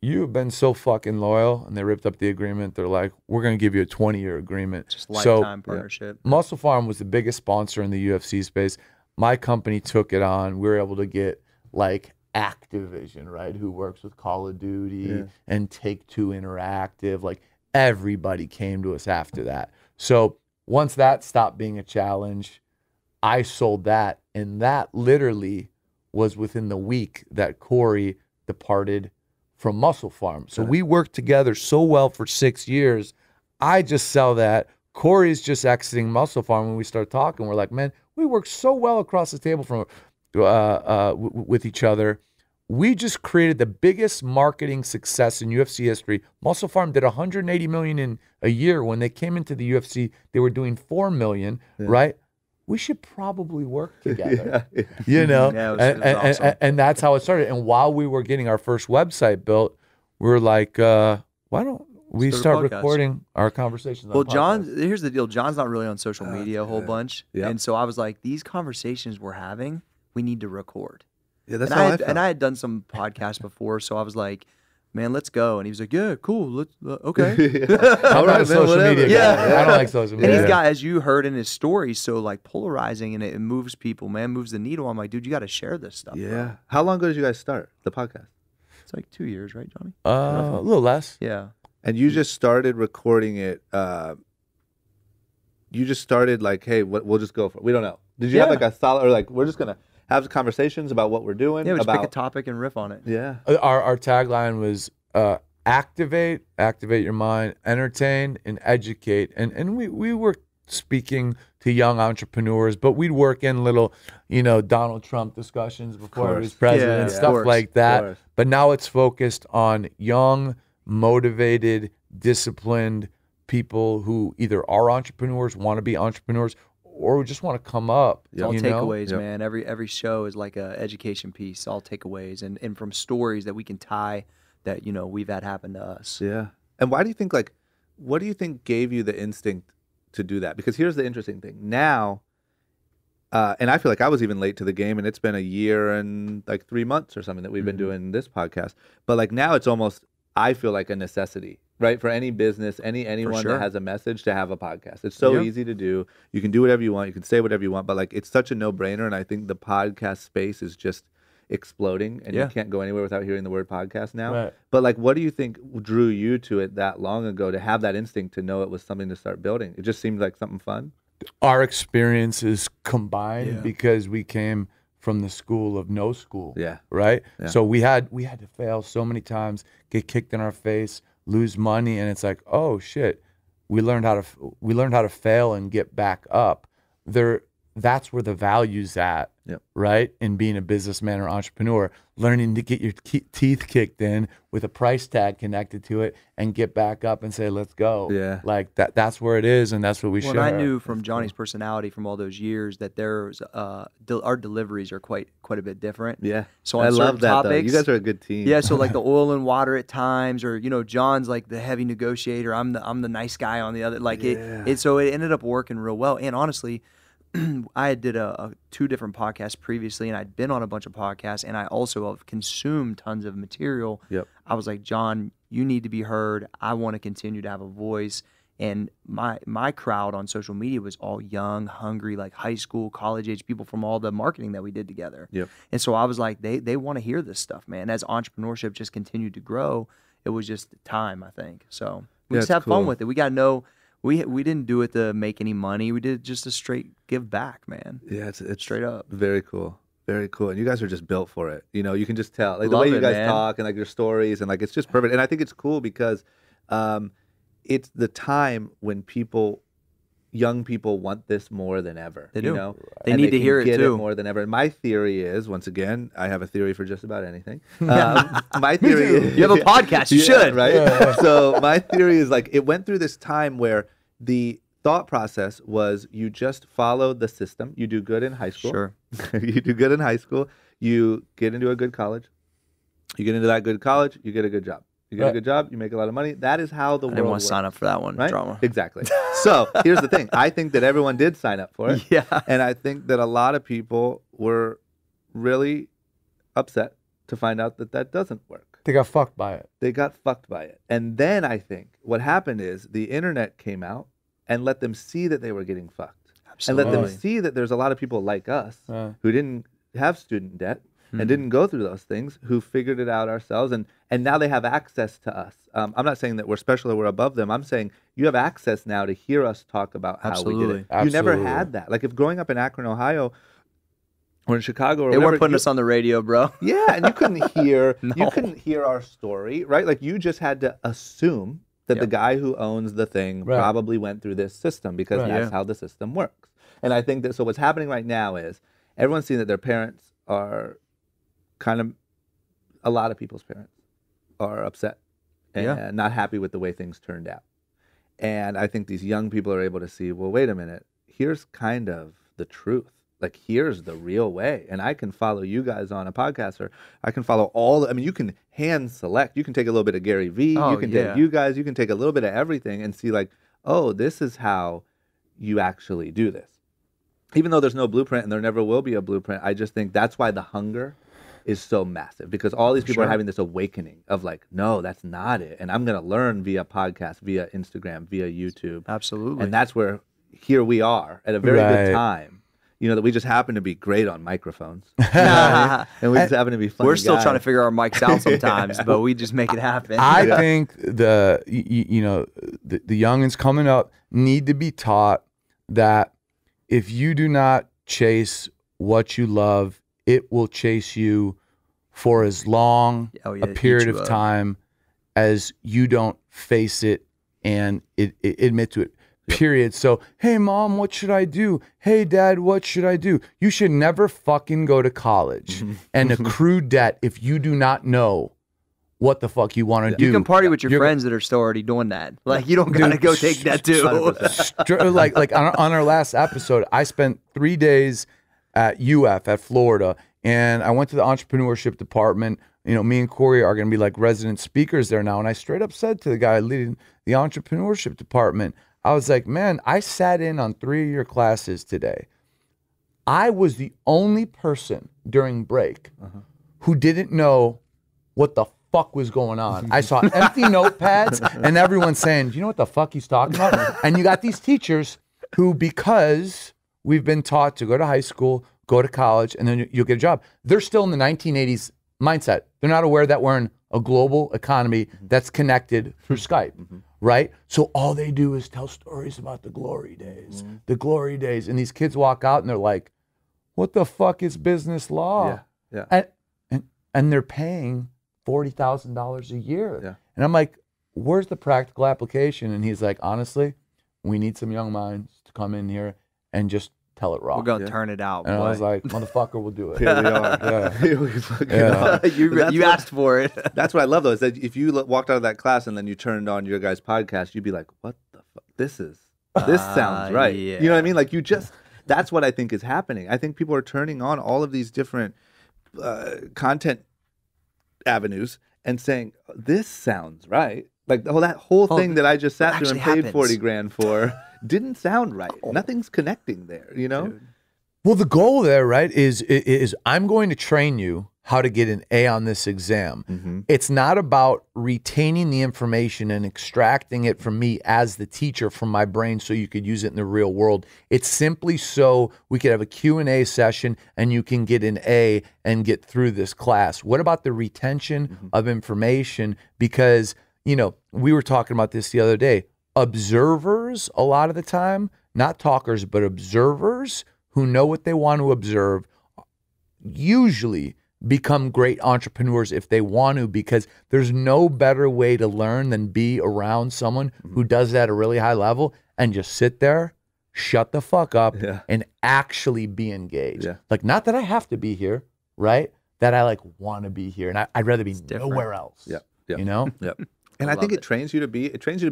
you've been so fucking loyal. And they ripped up the agreement. They're like, we're going to give you a 20-year agreement. Just lifetime partnership. Muscle Pharm was the biggest sponsor in the UFC space. My company took it on. We were able to get like Activision, right, who works with Call of Duty and Take-Two Interactive. Like everybody came to us after that. So once that stopped being a challenge, I sold that. And that literally was within the week that Cory departed from Muscle Pharm. So we worked together so well for 6 years. I just sell that. Cory's just exiting Muscle Pharm. When we start talking, we're like, man, we work so well across the table from with each other. We just created the biggest marketing success in UFC history. Muscle Pharm did $180 million in a year. When they came into the UFC, they were doing $4 million, right? We should probably work together, you know? Yeah, it was awesome. And that's how it started. And while we were getting our first website built, we were like, why don't we start recording our conversations? Well, here's the deal. John's not really on social media a whole bunch. And so I was like, these conversations we're having, we need to record. Yeah, that's and how I I had, felt. and I had done some podcasts before, so I was like, man, let's go. And he was like, yeah, cool. Let's okay. I'm not a social media guy. Yeah. I don't like social media. And he's got, as you heard in his story, so like polarizing, and it moves people, man, moves the needle. I'm like, dude, you got to share this stuff. Yeah. Bro. How long ago did you guys start the podcast? It's like 2 years, right, Johnny? A little less. Yeah. And you just started recording it. You just started like, hey, we'll just go for it. We don't know. Did you have like a solid, or like, we're just going to have conversations about what we're doing? Yeah, we just pick a topic and riff on it. Yeah. Our tagline was activate your mind, entertain, and educate. And we were speaking to young entrepreneurs, but we'd work in little, Donald Trump discussions before he was president and stuff like that. But now it's focused on young, motivated, disciplined people who either are entrepreneurs, want to be entrepreneurs, or just want to come up. It's all takeaways, man. Every show is like a education piece, all takeaways, and from stories that we can tie that, we've had happen to us. Yeah. And why do you think, like, what do you think gave you the instinct to do that? Because here's the interesting thing. Now, and I feel like I was even late to the game, and it's been a year and like 3 months or something that we've been doing this podcast. But like now it's almost, I feel like a necessity, right? For any business, anyone that has a message to have a podcast. It's so easy to do. You can do whatever you want. You can say whatever you want, but like it's such a no-brainer. And I think the podcast space is just exploding, and you can't go anywhere without hearing the word podcast now. Right. But like, what do you think drew you to it that long ago to have that instinct to know it was something to start building? It just seemed like something fun. Our experiences combined because we came from the school of no school. Yeah. Right. Yeah. So we had to fail so many times, get kicked in our face, lose money, and it's like, oh shit, we learned how to fail and get back up. That's where the value's at. Yep. Right? In being a businessman or entrepreneur, learning to get your teeth kicked in with a price tag connected to it and get back up and say, let's go. Yeah. Like that's where it is, and that's what we Well, share. I knew from Johnny's personality from all those years that there's our deliveries are quite a bit different. Yeah. So on I certain love that topics, though. You guys are a good team. Yeah, so like the oil and water at times, or John's like the heavy negotiator. I'm the nice guy on the other. Like so it ended up working real well. And honestly, I did two different podcasts previously, and I'd been on a bunch of podcasts, and I also have consumed tons of material. Yep. I was like, John, you need to be heard. I want to continue to have a voice. And my crowd on social media was all young, hungry, like high school, college age people from all the marketing that we did together. Yep. And so I was like, they want to hear this stuff, man. As entrepreneurship just continued to grow, it was just time, I think. So we just have fun with it. We got to know. We didn't do it to make any money. We did it just to straight give back, man. Yeah, it's straight up. Very cool. Very cool. And you guys are just built for it. You can just tell. Like the Love way you it, guys man. talk and like your stories and like it's just perfect. And I think it's cool because it's the time when young people want this more than ever. They do. They And need to can hear it get too. more than ever. And my theory is, once again, I have a theory for just about anything. My theory is You have a podcast. You should. right? Yeah. So my theory is like it went through this time where the thought process was you just follow the system. You do good in high school. Sure. You do good in high school. You get into a good college. You get into that good college. You get a good job. You get a good job. You make a lot of money. That is how the I world didn't want works. to sign up for that one. Right? Drama. Exactly. So here's the thing. I think that everyone did sign up for it. Yeah. And I think that a lot of people were really upset to find out that doesn't work. They got fucked by it. They got fucked by it. And then I think what happened is the internet came out and let them see that they were getting fucked. Absolutely. And let them see that there's a lot of people like us who didn't have student debt and didn't go through those things, who figured it out ourselves. And now they have access to us. I'm not saying that we're special or we're above them. I'm saying you have access now to hear us talk about how we did it. Absolutely. You never had that. Like if growing up in Akron, Ohio, or in Chicago, or They whatever, weren't putting us on the radio, bro. yeah, and you couldn't hear No. you couldn't hear our story, right? Like you just had to assume that the guy who owns the thing probably went through this system because that's how the system works. And I think that so what's happening right now is everyone's seeing that their parents are a lot of people's parents are upset and not happy with the way things turned out. And I think these young people are able to see, well, wait a minute, here's kind of the truth. Like, here's the real way. And I can follow you guys on a podcast, or I can follow you can hand select. You can take a little bit of Gary Vee. You can take you guys. You can take a little bit of everything and see like, oh, this is how you actually do this. Even though there's no blueprint and there never will be a blueprint, I just think that's why the hunger is so massive, because all these people are having this awakening of like, no, that's not it. And I'm going to learn via podcast, via Instagram, via YouTube. Absolutely. And that's where here we are at a very good time. That we just happen to be great on microphones. And we just happen to be funny We're still guys. trying to figure our mics out sometimes, but we just make it happen. I think the youngins coming up need to be taught that if you do not chase what you love, it will chase you for as long a period of time as you don't face it and admit to it. Period. So, hey, Mom, what should I do? Hey, Dad, what should I do? You should never fucking go to college and accrue debt if you do not know what the fuck you want to do. You can party with your friends that are still already doing that. Like, you don't gotta go take that too. like on our last episode, I spent 3 days at UF at Florida, and I went to the entrepreneurship department. Me and Cory are going to be like resident speakers there now. And I straight up said to the guy leading the entrepreneurship department, I was like, man, I sat in on 3 of your classes today. I was the only person during break who didn't know what the fuck was going on. I saw empty notepads and everyone saying, do you know what the fuck he's talking about? And you got these teachers who, because we've been taught to go to high school, go to college, and then you'll get a job, they're still in the 1980s mindset. They're not aware that we're in a global economy that's connected through Skype. Right? So all they do is tell stories about the glory days, the glory days. And these kids walk out and they're like, what the fuck is business law? Yeah. And they're paying $40,000 a year. Yeah. And I'm like, where's the practical application? And he's like, honestly, we need some young minds to come in here and just tell it raw. We're going to turn it out, And boy. I was like, motherfucker, we'll do it. Here we are. Yeah. Here we fucking Yeah. are. you asked for it. That's what I love though, is that if you walked out of that class and then you turned on your guys' podcast, you'd be like, what the fuck? This sounds right. Yeah. You know what I mean? Like that's what I think is happening. I think people are turning on all of these different content avenues and saying, this sounds right. Like that whole thing that I just sat through and paid happens. 40 grand for didn't sound right. Nothing's connecting there, you know? Dude. Well, the goal there, right, is I'm going to train you how to get an A on this exam. Mm-hmm. It's not about retaining the information and extracting it from me as the teacher from my brain so you could use it in the real world. It's simply so we could have a Q&A session and you can get an A and get through this class. What about the retention of information? Because, you know, we were talking about this the other day. Observers, a lot of the time, not talkers, but observers who know what they want to observe usually become great entrepreneurs if they want to, because there's no better way to learn than be around someone who does that at a really high level and just sit there, shut the fuck up, and actually be engaged. Yeah. Like, not that I have to be here, right? That I like want to be here, and I'd rather be nowhere else. Yeah. Yeah. You know? Yep. And I think it trains you to be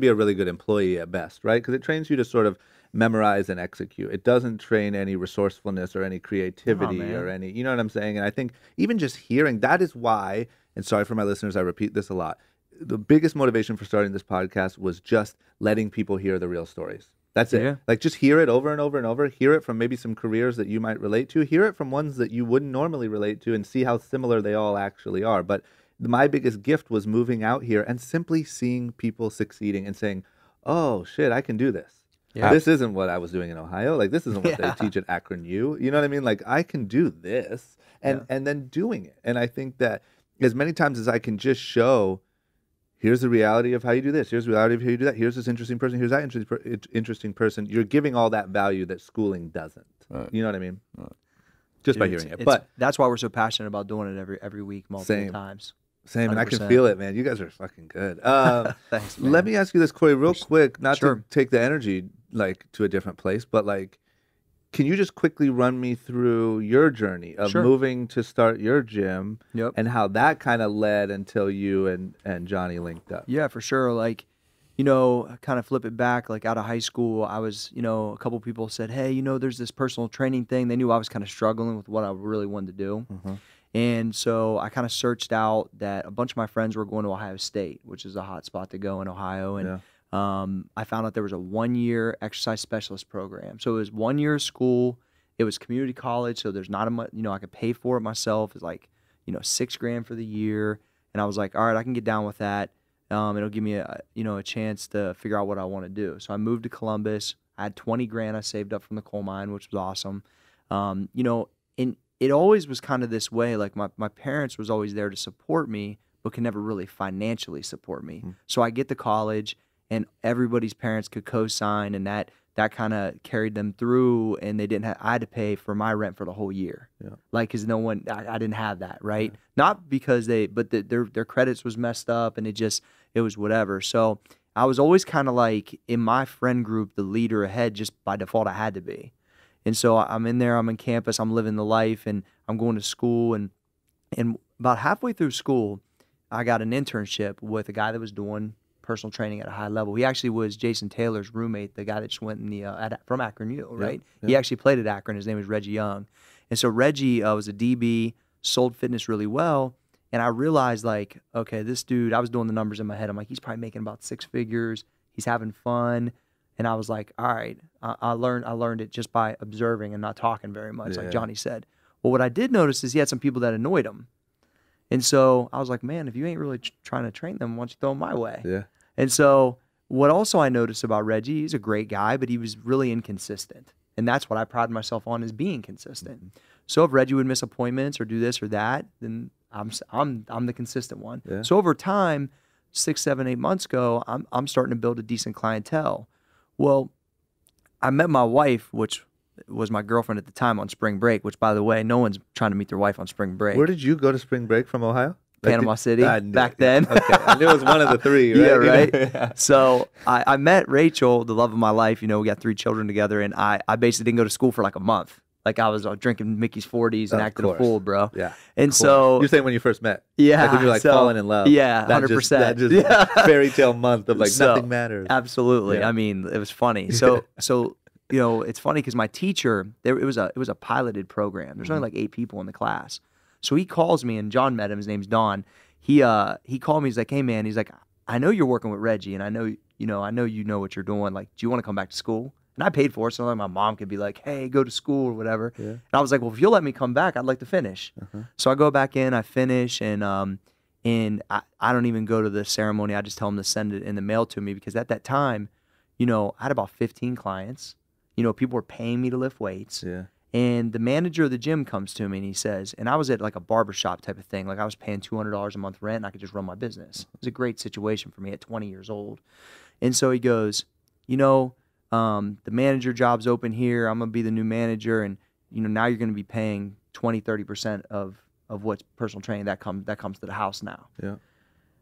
a really good employee at best, right? Because it trains you to sort of memorize and execute. It doesn't train any resourcefulness or any creativity or any, you know what I'm saying? And I think even just hearing, that is why, and sorry for my listeners, I repeat this a lot, the biggest motivation for starting this podcast was just letting people hear the real stories. That's it. Like, just hear it over and over and over. Hear it from maybe some careers that you might relate to. Hear it from ones that you wouldn't normally relate to and see how similar they all actually are. But my biggest gift was moving out here and simply seeing people succeeding and saying, oh, shit, I can do this. Yeah. This isn't what I was doing in Ohio. Like, this isn't what they teach at Akron U. You know what I mean? Like, I can do this and then doing it. And I think that as many times as I can just show, here's the reality of how you do this. Here's the reality of how you do that. Here's this interesting person. Here's that interesting person. You're giving all that value that schooling doesn't. Right. You know what I mean? Right. Just by hearing it. But that's why we're so passionate about doing it every week, multiple times. Same, and I can feel it, man. You guys are fucking good. Thanks, man. Let me ask you this, Cory, real quick, not to take the energy like to a different place, but like, can you just quickly run me through your journey of moving to start your gym and how that kind of led until you and Johnny linked up? Yeah, for sure. Like, you know, kind of flip it back, like out of high school, I was, you know, a couple people said, hey, you know, there's this personal training thing. They knew I was kind of struggling with what I really wanted to do. Mm-hmm. And so I kind of searched out that a bunch of my friends were going to Ohio State, which is a hot spot to go in Ohio. And I found out there was a 1-year exercise specialist program. So it was 1 year of school. It was community college. So there's not a much, you know, I could pay for it myself. It's like, you know, $6,000 for the year. And I was like, all right, I can get down with that. It'll give me a chance to figure out what I want to do. So I moved to Columbus. I had $20,000 I saved up from the coal mine, which was awesome. You know, it always was kind of this way, like my parents was always there to support me, but could never really financially support me. Mm-hmm. So I get to college, and everybody's parents could co-sign, and that kind of carried them through, and they didn't have, I had to pay for my rent for the whole year. Yeah. Like, because no one, I didn't have that, right? Yeah. Not because their credits was messed up, and it was whatever. So I was always kind of like, in my friend group, the leader ahead, just by default I had to be. And so I'm in there, I'm on campus, I'm living the life, and I'm going to school. And about halfway through school, I got an internship with a guy that was doing personal training at a high level. He actually was Jason Taylor's roommate, the guy that just went in from Akron U, right? Yeah. He actually played at Akron. His name was Reggie Young. And so Reggie was a DB, sold fitness really well. And I realized, like, okay, this dude, I was doing the numbers in my head. I'm like, he's probably making about 6 figures. He's having fun. And I was like, all right, I learned it just by observing and not talking very much, like Johnny said. Well, what I did notice is he had some people that annoyed him. And so I was like, man, if you ain't really trying to train them, why don't you throw them my way? Yeah. And so what also I noticed about Reggie, he's a great guy, but he was really inconsistent. And that's what I pride myself on, is being consistent. Mm-hmm. So if Reggie would miss appointments or do this or that, then I'm the consistent one. Yeah. So over time, 6, 7, 8 months ago, I'm starting to build a decent clientele. Well, I met my wife, which was my girlfriend at the time on spring break, which, by the way, no one's trying to meet their wife on spring break. Where did you go to spring break from Ohio? Panama City back then. Okay, I knew it was one of the three, right? Yeah, right. Yeah. So I met Rachel, the love of my life. We got 3 children together, and I basically didn't go to school for like a month. Like I was drinking Mickey's 40s and acting a fool, bro. Yeah. And so you're saying when you first met, yeah, like when you're like falling in love. Yeah, 100%. That just yeah. fairy tale month of like nothing matters. Absolutely. Yeah. I mean, it was funny. So it's funny because my teacher, it was a piloted program. There's only like 8 people in the class. So he calls me, and John met him. His name's Don. He called me. He's like, hey man, he's like, I know you're working with Reggie, and I know you know what you're doing. Like, do you want to come back to school? And I paid for it, so like my mom could be like, hey, go to school or whatever. Yeah. And I was like, well, if you'll let me come back, I'd like to finish. So I go back in, I finish, and I don't even go to the ceremony. I just tell them to send it in the mail to me, because at that time, I had about 15 clients. People were paying me to lift weights. Yeah. And the manager of the gym comes to me and he says, and I was at like a barbershop type of thing. Like I was paying $200 a month rent and I could just run my business. It was a great situation for me at 20 years old. And so he goes, the manager job's open here. I'm going to be the new manager. And, now you're going to be paying 20, 30% of what's personal training that comes to the house now. Yeah.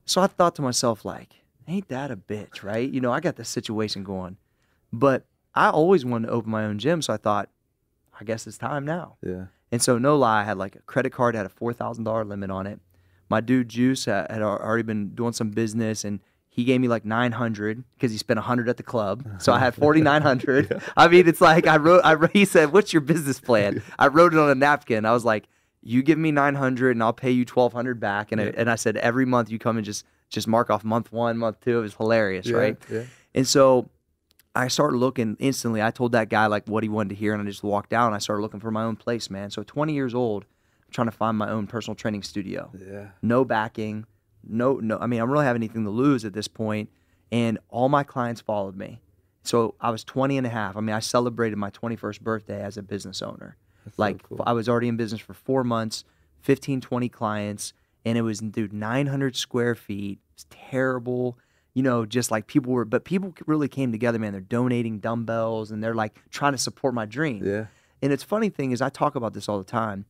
So I thought to myself, like, ain't that a bitch, right? I got this situation going. But I always wanted to open my own gym. So I thought, I guess it's time now. Yeah. And so no lie, I had like a credit card, had a $4,000 limit on it. My dude Juice had already been doing some business, and he gave me like $900 because he spent $100 at the club. So I had $4,900. Yeah. I mean, it's like I wrote. He said, "What's your business plan?" I wrote it on a napkin. I was like, "You give me $900, and I'll pay you $1,200 back." And I said, every month you come and just mark off month 1, month 2. It was hilarious, right? Yeah. And so I started looking instantly. I told that guy like what he wanted to hear, and I just walked out and I started looking for my own place, man. So 20 years old, I'm trying to find my own personal training studio. Yeah. No backing, no. I mean, I don't really have anything to lose at this point, and all my clients followed me. So I was 20 and a half. I mean, I celebrated my 21st birthday as a business owner. That's like so cool. I was already in business for 4 months, 15, 20 clients, and it was, dude, 900 square feet. It's terrible. Just like people really came together, man. They're donating dumbbells and they're like trying to support my dream. Yeah. And it's funny thing is I talk about this all the time.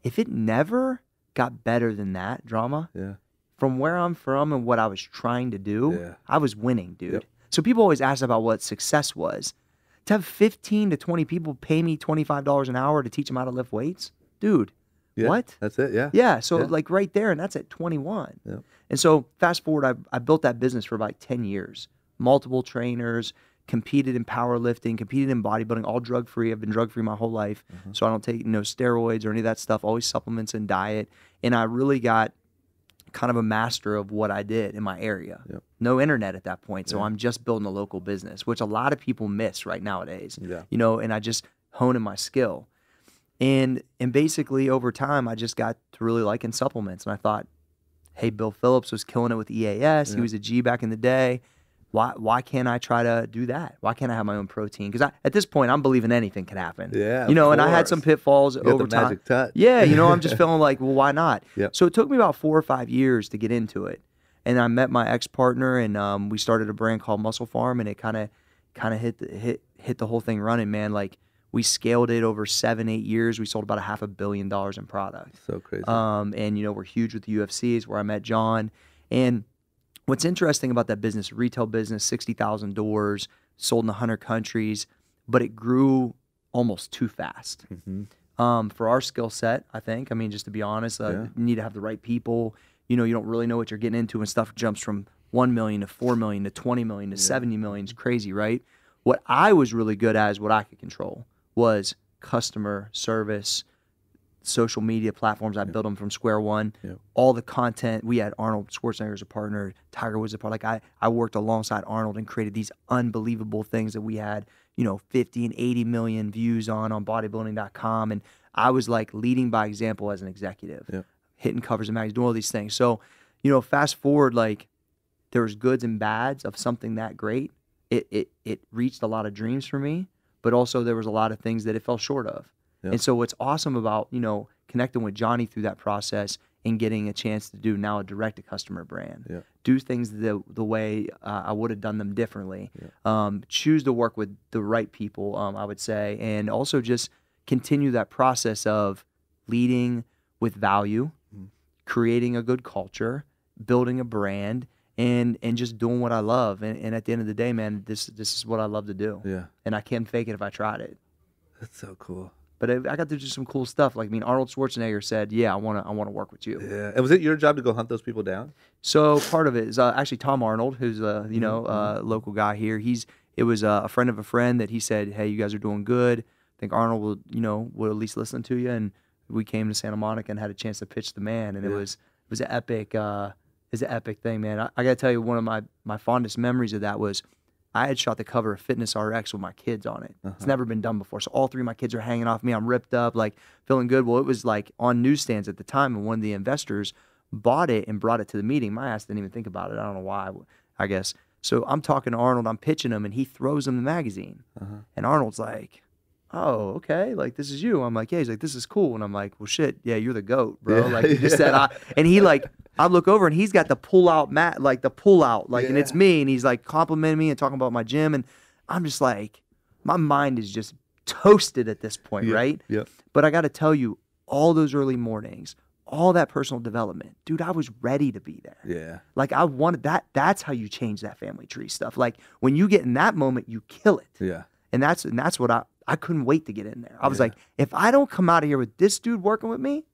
If it never got better than that drama, from where I'm from and what I was trying to do, I was winning, dude. Yep. So people always ask about what success was. To have 15 to 20 people pay me $25 an hour to teach them how to lift weights, dude. Yeah, what? That's it, yeah. Yeah, so like right there, and that's at 21. Yeah. And so fast forward, I built that business for about 10 years. Multiple trainers, competed in powerlifting, competed in bodybuilding, all drug-free. I've been drug-free my whole life, so I don't take steroids or any of that stuff, always supplements and diet. And I really got kind of a master of what I did in my area. Yep. No internet at that point, so I'm just building a local business, which a lot of people miss right nowadays. Yeah. And I just honing my skill. And basically over time, I just got to really liking supplements. And I thought, hey, Bill Phillips was killing it with EAS. Yeah. He was a G back in the day. Why can't I try to do that? Why can't I have my own protein? Because at this point, I'm believing anything can happen. Yeah, and I had some pitfalls over time. Magic touch. Yeah, I'm just feeling like, well, why not? Yep. So it took me about 4 or 5 years to get into it. And I met my ex-partner, and we started a brand called Muscle Pharm, and it kind of hit the whole thing running, man. Like, we scaled it over 7-8 years. We sold about $500 million in product. So crazy. And we're huge with the UFC, is where I met John. And what's interesting about that business, retail business, 60,000 doors, sold in 100 countries, but it grew almost too fast. For our skill set, I think. I mean, just to be honest, you need to have the right people. You don't really know what you're getting into, and stuff jumps from 1 million to 4 million to 20 million to 70 million. It's crazy, right? What I was really good at is what I could control. Was customer service, social media platforms. I built them from square one. All the content. We had Arnold Schwarzenegger as a partner. Tiger was a part. Like I worked alongside Arnold and created these unbelievable things that we had, 50 and 80 million views on bodybuilding.com. And I was like leading by example as an executive, hitting covers of magazines, doing all these things. So, fast forward, like there was goods and bads of something that great. It reached a lot of dreams for me. But also there was a lot of things that it fell short of. Yep. And so what's awesome about, connecting with Johnny through that process and getting a chance to do now a direct to customer brand. Yeah. Do things the way I would have done them differently. Yeah. Choose to work with the right people, I would say, and also just continue that process of leading with value, creating a good culture, building a brand, and just doing what I love. And at the end of the day, man, this is what I love to do. Yeah. And I can't fake it if I tried it. That's so cool. But I got to do some cool stuff. Like, I mean, Arnold Schwarzenegger said, "Yeah, I want to work with you." Yeah. And was it your job to go hunt those people down? So part of it is actually Tom Arnold, who's a local guy here. It was a friend of a friend that he said, "Hey, you guys are doing good. I think Arnold will at least listen to you." And we came to Santa Monica and had a chance to pitch the man, and it was an epic. It's an epic thing, man. I got to tell you, one of my fondest memories of that was I had shot the cover of Fitness RX with my kids on it. It's never been done before. So all three of my kids are hanging off me. I'm ripped up, like feeling good. Well, it was like on newsstands at the time, and one of the investors bought it and brought it to the meeting. My ass didn't even think about it. I don't know why, I guess. So I'm talking to Arnold. I'm pitching him, and he throws him the magazine. And Arnold's like, "Oh, okay, like this is you." I'm like, "Yeah." He's like, "This is cool." And I'm like, "Well, shit, yeah, you're the GOAT, bro." Yeah, Like you just said, and he like, I look over and he's got the pull out mat, like the pull out, like, and it's me, and he's like complimenting me and talking about my gym, and I'm just like, my mind is just toasted at this point, right? Yeah. But I got to tell you, all those early mornings, all that personal development, dude, I was ready to be there. Yeah. Like I wanted that. That's how you change that family tree stuff. Like when you get in that moment, you kill it. Yeah. And that's what I couldn't wait to get in there. I was like, if I don't come out of here with this dude working with me,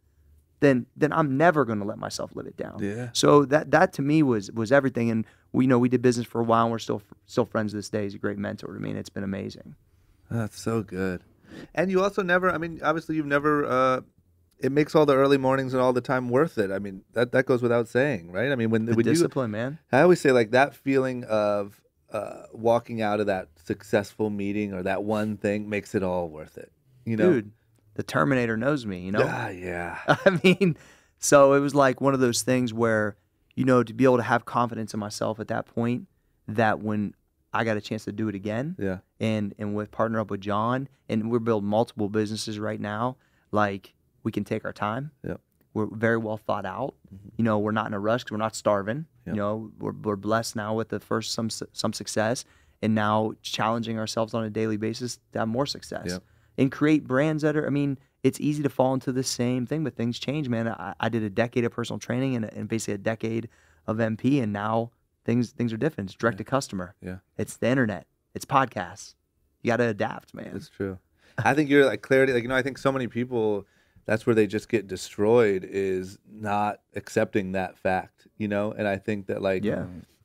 then I'm never going to let myself live it down. Yeah. So that to me was everything. And we did business for a while, and we're still friends to this day. He's a great mentor to me, and it's been amazing. That's so good. And you also never, I mean, obviously you've never, it makes all the early mornings and all the time worth it. I mean, that goes without saying, right? I mean, when Discipline, man. I always say like that feeling of walking out of that successful meeting or that one thing makes it all worth it. Dude, the Terminator knows me, Yeah. I mean, so it was like one of those things where, to be able to have confidence in myself at that point, that when I got a chance to do it again, and with partner up with John, and we're building multiple businesses right now, like we can take our time. Yeah. We're very well thought out. We're not in a rush 'cause we're not starving. We're blessed now with the first some success, and now challenging ourselves on a daily basis to have more success. Yeah. And create brands that are, I mean, it's easy to fall into the same thing, but things change, man. I did a decade of personal training and basically a decade of MP, and now things are different. It's direct to customer. Yeah. It's the internet. It's podcasts. You got to adapt, man. It's true. I think you're like clarity. Like, I think so many people, that's where they just get destroyed, is not accepting that fact, And I think that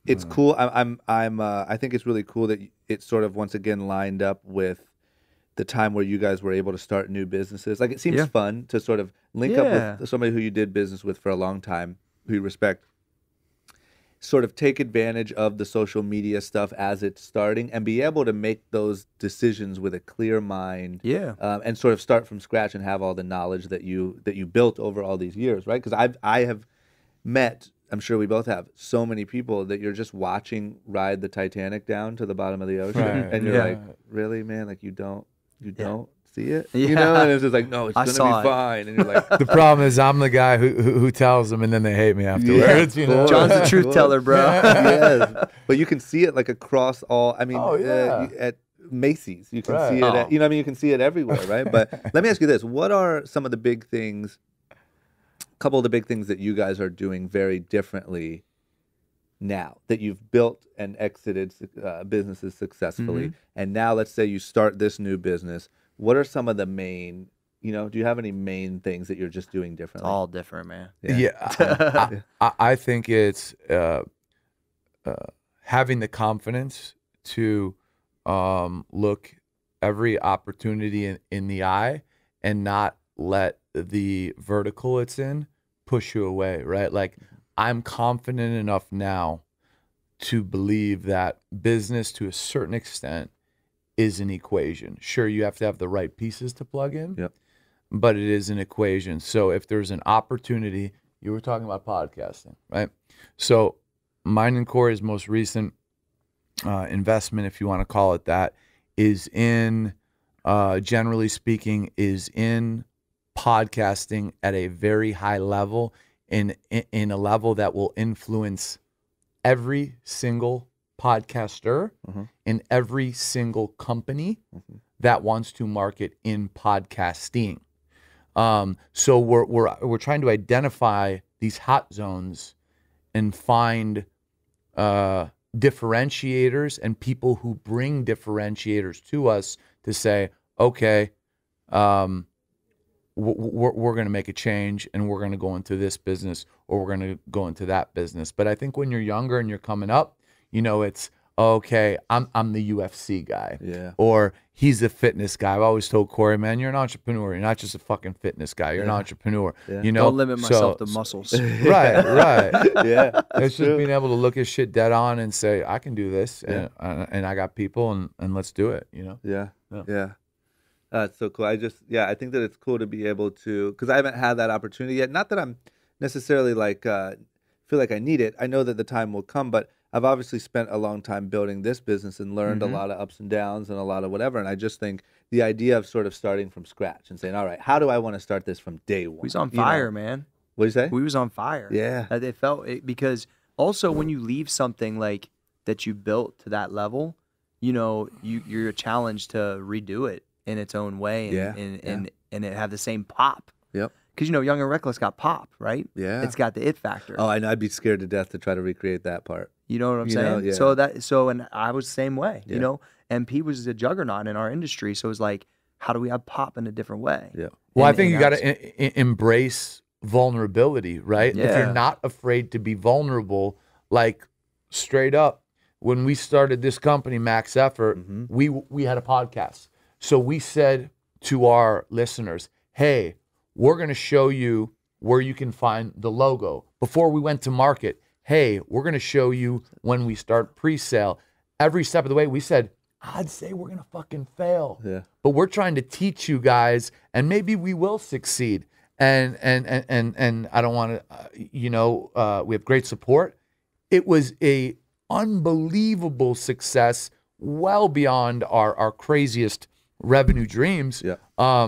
it's cool. I think it's really cool that it's sort of once again lined up with the time where you guys were able to start new businesses. Like, it seems fun to sort of link up with somebody who you did business with for a long time, who you respect, sort of take advantage of the social media stuff as it's starting and be able to make those decisions with a clear mind, and sort of start from scratch and have all the knowledge that you built over all these years, right? Because I have met, I'm sure we both have, so many people that you're just watching ride the Titanic down to the bottom of the ocean, and you're like, really, man? Like, you don't see it, And it's just like, no, it's gonna be fine, and you're like, the problem is I'm the guy who tells them, and then they hate me afterwards. John's the truth teller, bro. Yes, but you can see it like across all. I mean, at Macy's, you can see it. At, you can see it everywhere, right? But let me ask you this: what are some of the big things? A couple of the big things that you guys are doing very differently now that you've built and exited businesses successfully, and now let's say you start this new business. What are some of the main, do you have any main things that you're just doing differently? It's all different, man. I think it's having the confidence to look every opportunity in the eye and not let the vertical it's in push you away, right? Like, I'm confident enough now to believe that business, to a certain extent, is an equation. Sure, you have to have the right pieces to plug in, but it is an equation. So if there's an opportunity, you were talking about podcasting, right? So mine and Cory's most recent investment, if you want to call it that, is in, generally speaking, is in podcasting at a very high level in a level that will influence every single podcaster in every single company that wants to market in podcasting. So we're trying to identify these hot zones and find differentiators and people who bring differentiators to us to say, okay, we're going to make a change and we're going to go into this business or we're going to go into that business. But I think when you're younger and you're coming up, you know, it's, okay, I'm the UFC guy. Yeah. Or he's a fitness guy. I've always told Cory, man, you're an entrepreneur. You're not just a fucking fitness guy. You're an entrepreneur. Yeah. You know, Don't limit myself to muscles. Right. Yeah. It's just being able to look at shit dead on and say, I can do this, and I got people, and let's do it. You know. Yeah. It's so cool. I think that it's cool to be able to, because I haven't had that opportunity yet. Not that I'm necessarily like feel like I need it. I know that the time will come, but I've obviously spent a long time building this business and learned a lot of ups and downs and a lot of whatever. And I just think the idea of sort of starting from scratch and saying, all right, how do I want to start this from day one? We was on fire, man. What do you say? We was on fire. Yeah. They felt it, because also when you leave something like that you built to that level, you know, you're challenged to redo it in its own way and it have the same pop. Yep. Because, you know, Young and Reckless got pop, right? Yeah. It's got the it factor. Oh, I know. I'd be scared to death to try to recreate that part. You know what I'm You know, saying? yeah. And I was the same way, you know? MP was a juggernaut in our industry. So it was like, how do we have pop in a different way? Yeah. Well, I think you got to embrace vulnerability, right? Yeah. If you're not afraid to be vulnerable, like straight up, when we started this company, Max Effort, we had a podcast. So we said to our listeners, hey, we're going to show you where you can find the logo. Before we went to market, hey, we're going to show you when we start pre-sale. Every step of the way, we said, I'd say we're going to fucking fail. Yeah. But we're trying to teach you guys, and maybe we will succeed. And I don't want to, we have great support. It was a unbelievable success, well beyond our craziest revenue dreams. Yeah.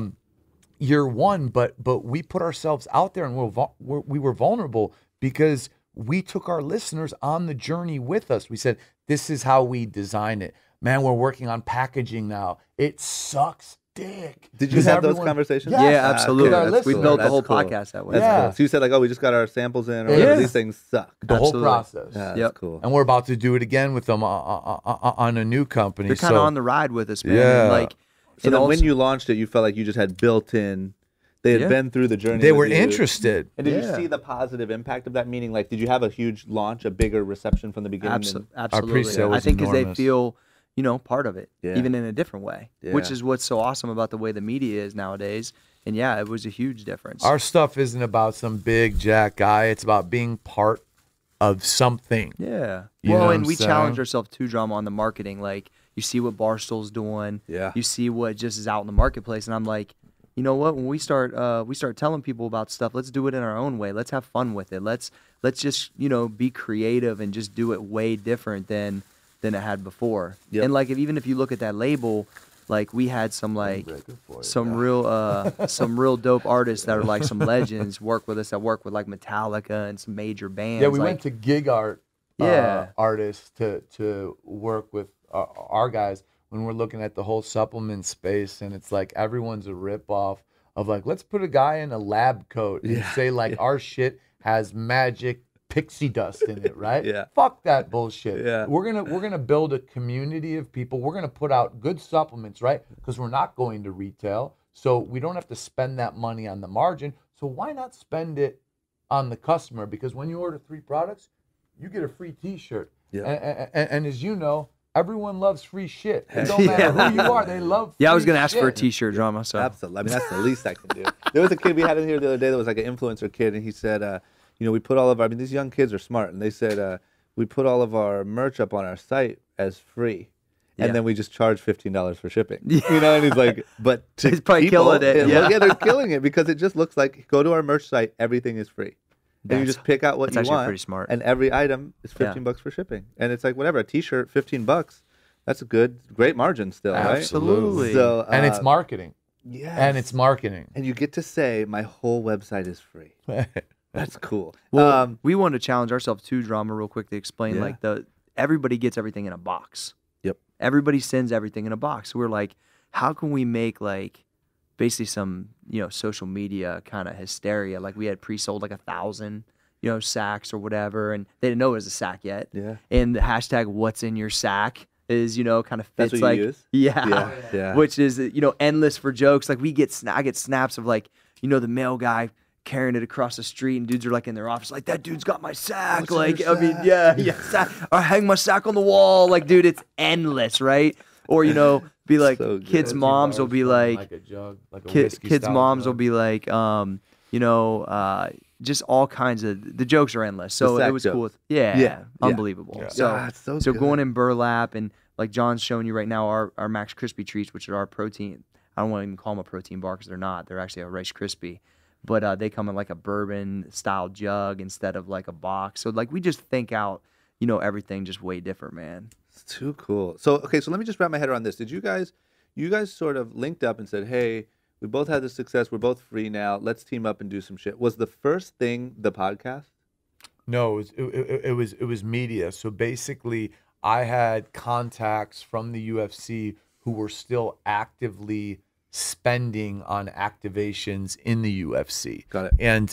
Year one, but we put ourselves out there and we were vulnerable because we took our listeners on the journey with us. We said, this is how we design it. Man, we're working on packaging now. It sucks dick. Did you have those conversations? Yes. Yeah, absolutely. That's We cool. built the That's whole cool. podcast that way. That's Yeah. cool. So you said like, oh, we just got our samples in, or Yeah. whatever. These things suck. The whole Absolutely. process. Yeah, that's Yep. cool. And we're about to do it again with them on a new company. They're kind of So- on the ride with us, man. Yeah. And like, So and then when also- you launched it, you felt like you just had built in, they had Yeah. been through the journey. they with were you. interested. And did you Yeah. see the positive impact of that? Meaning, like, did you have a huge launch, a bigger reception from the beginning? Absolutely. pre-sale I was think because they enormous. feel, you know, part of it, Yeah. even in a different way, which Yeah. is what's so awesome about the way the media is nowadays. And yeah, it was a huge difference. Our stuff isn't about some big jack guy. It's about being part of something. Yeah. You know Well, what and I'm we saying? challenge ourselves too, Drama, on the marketing. Like, you see what Barstool's doing. Yeah. You see what just is out in the marketplace. And I'm like, you know what? When we start telling people about stuff, let's do it in our own way. Let's have fun with it. Let's just, you know, be creative and just do it way different than it had before. Yep. And like, even if you look at that label, like we had some real dope artists that are like some legends work with us, that work with like Metallica and some major bands. Yeah, we like, went to gig art Yeah. artists to work with our guys when we're looking at the whole supplement space, and it's like everyone's a ripoff of like, let's put a guy in a lab coat and say like our shit has magic pixie dust in it, right? Yeah. Fuck that bullshit. Yeah. We're gonna build a community of people. We're gonna put out good supplements, right? Because we're not going to retail, so we don't have to spend that money on the margin. So why not spend it on the customer? Because when you order 3 products, you get a free T-shirt. Yeah. And as you know, everyone loves free shit. It don't matter who you are, they love. Yeah, I was free gonna ask for a shit. T-shirt, Drama. So Absolutely. I mean, that's the least I can do. There was a kid we had in here the other day that was like an influencer kid, and he said, you know, we put all of our, I mean, these young kids are smart, and they said, we put all of our merch up on our site as free. And Yeah. then we just charge $15 for shipping. You know, and he's like, but to He's probably people, killing it, yeah. they're killing it because it just looks like, go to our merch site, everything is free. And you That's- just pick out what that's you actually want. pretty smart. And every item is $15 for shipping. And it's like, whatever, a T-shirt, $15. That's a great margin still, Absolutely. right? So, And it's marketing. yes. And it's marketing. And you get to say, my whole website is free. That's cool. Well, we wanted to challenge ourselves too, Drama, real quick to explain Yeah. like everybody gets everything in a box. Yep. Everybody sends everything in a box. So we're like, how can we make like basically some, social media kind of hysteria? Like we had pre-sold like 1,000, sacks or whatever, and they didn't know it was a sack yet. Yeah. And the hashtag "What's in your sack" is, kind of That's fits what you like, use? yeah, Yeah. which is, endless for jokes. Like I get snaps of like, the mail guy carrying it across the street, and dudes are like in their office, like, that dude's got my sack. What's in Like, your I mean, sack? yeah, sack. Or hang my sack on the wall. Like, dude, it's endless, right? Or, be like, So good. kids' moms will be like, a jug, like a kids' whiskey-style moms will jug. be like, just all kinds of, the jokes are endless. So sack it was cool. jokes. Yeah, Yeah. unbelievable. Yeah. So, Ah, it's so so good. going in burlap, and like John's showing you right now, our Max Crispy treats, which are our protein. I don't want to even call them a protein bar because they're not. They're actually a Rice Krispie. But they come in like a bourbon style jug instead of like a box. So like we just think out, everything just way different, man. It's too cool. So okay, so let me just wrap my head around this. Did you guys sort of linked up and said, hey, we both had the success, we're both free now, let's team up and do some shit? Was the first thing the podcast? No, it was media. So basically, I had contacts from the UFC who were still actively spending on activations in the UFC. Got it. And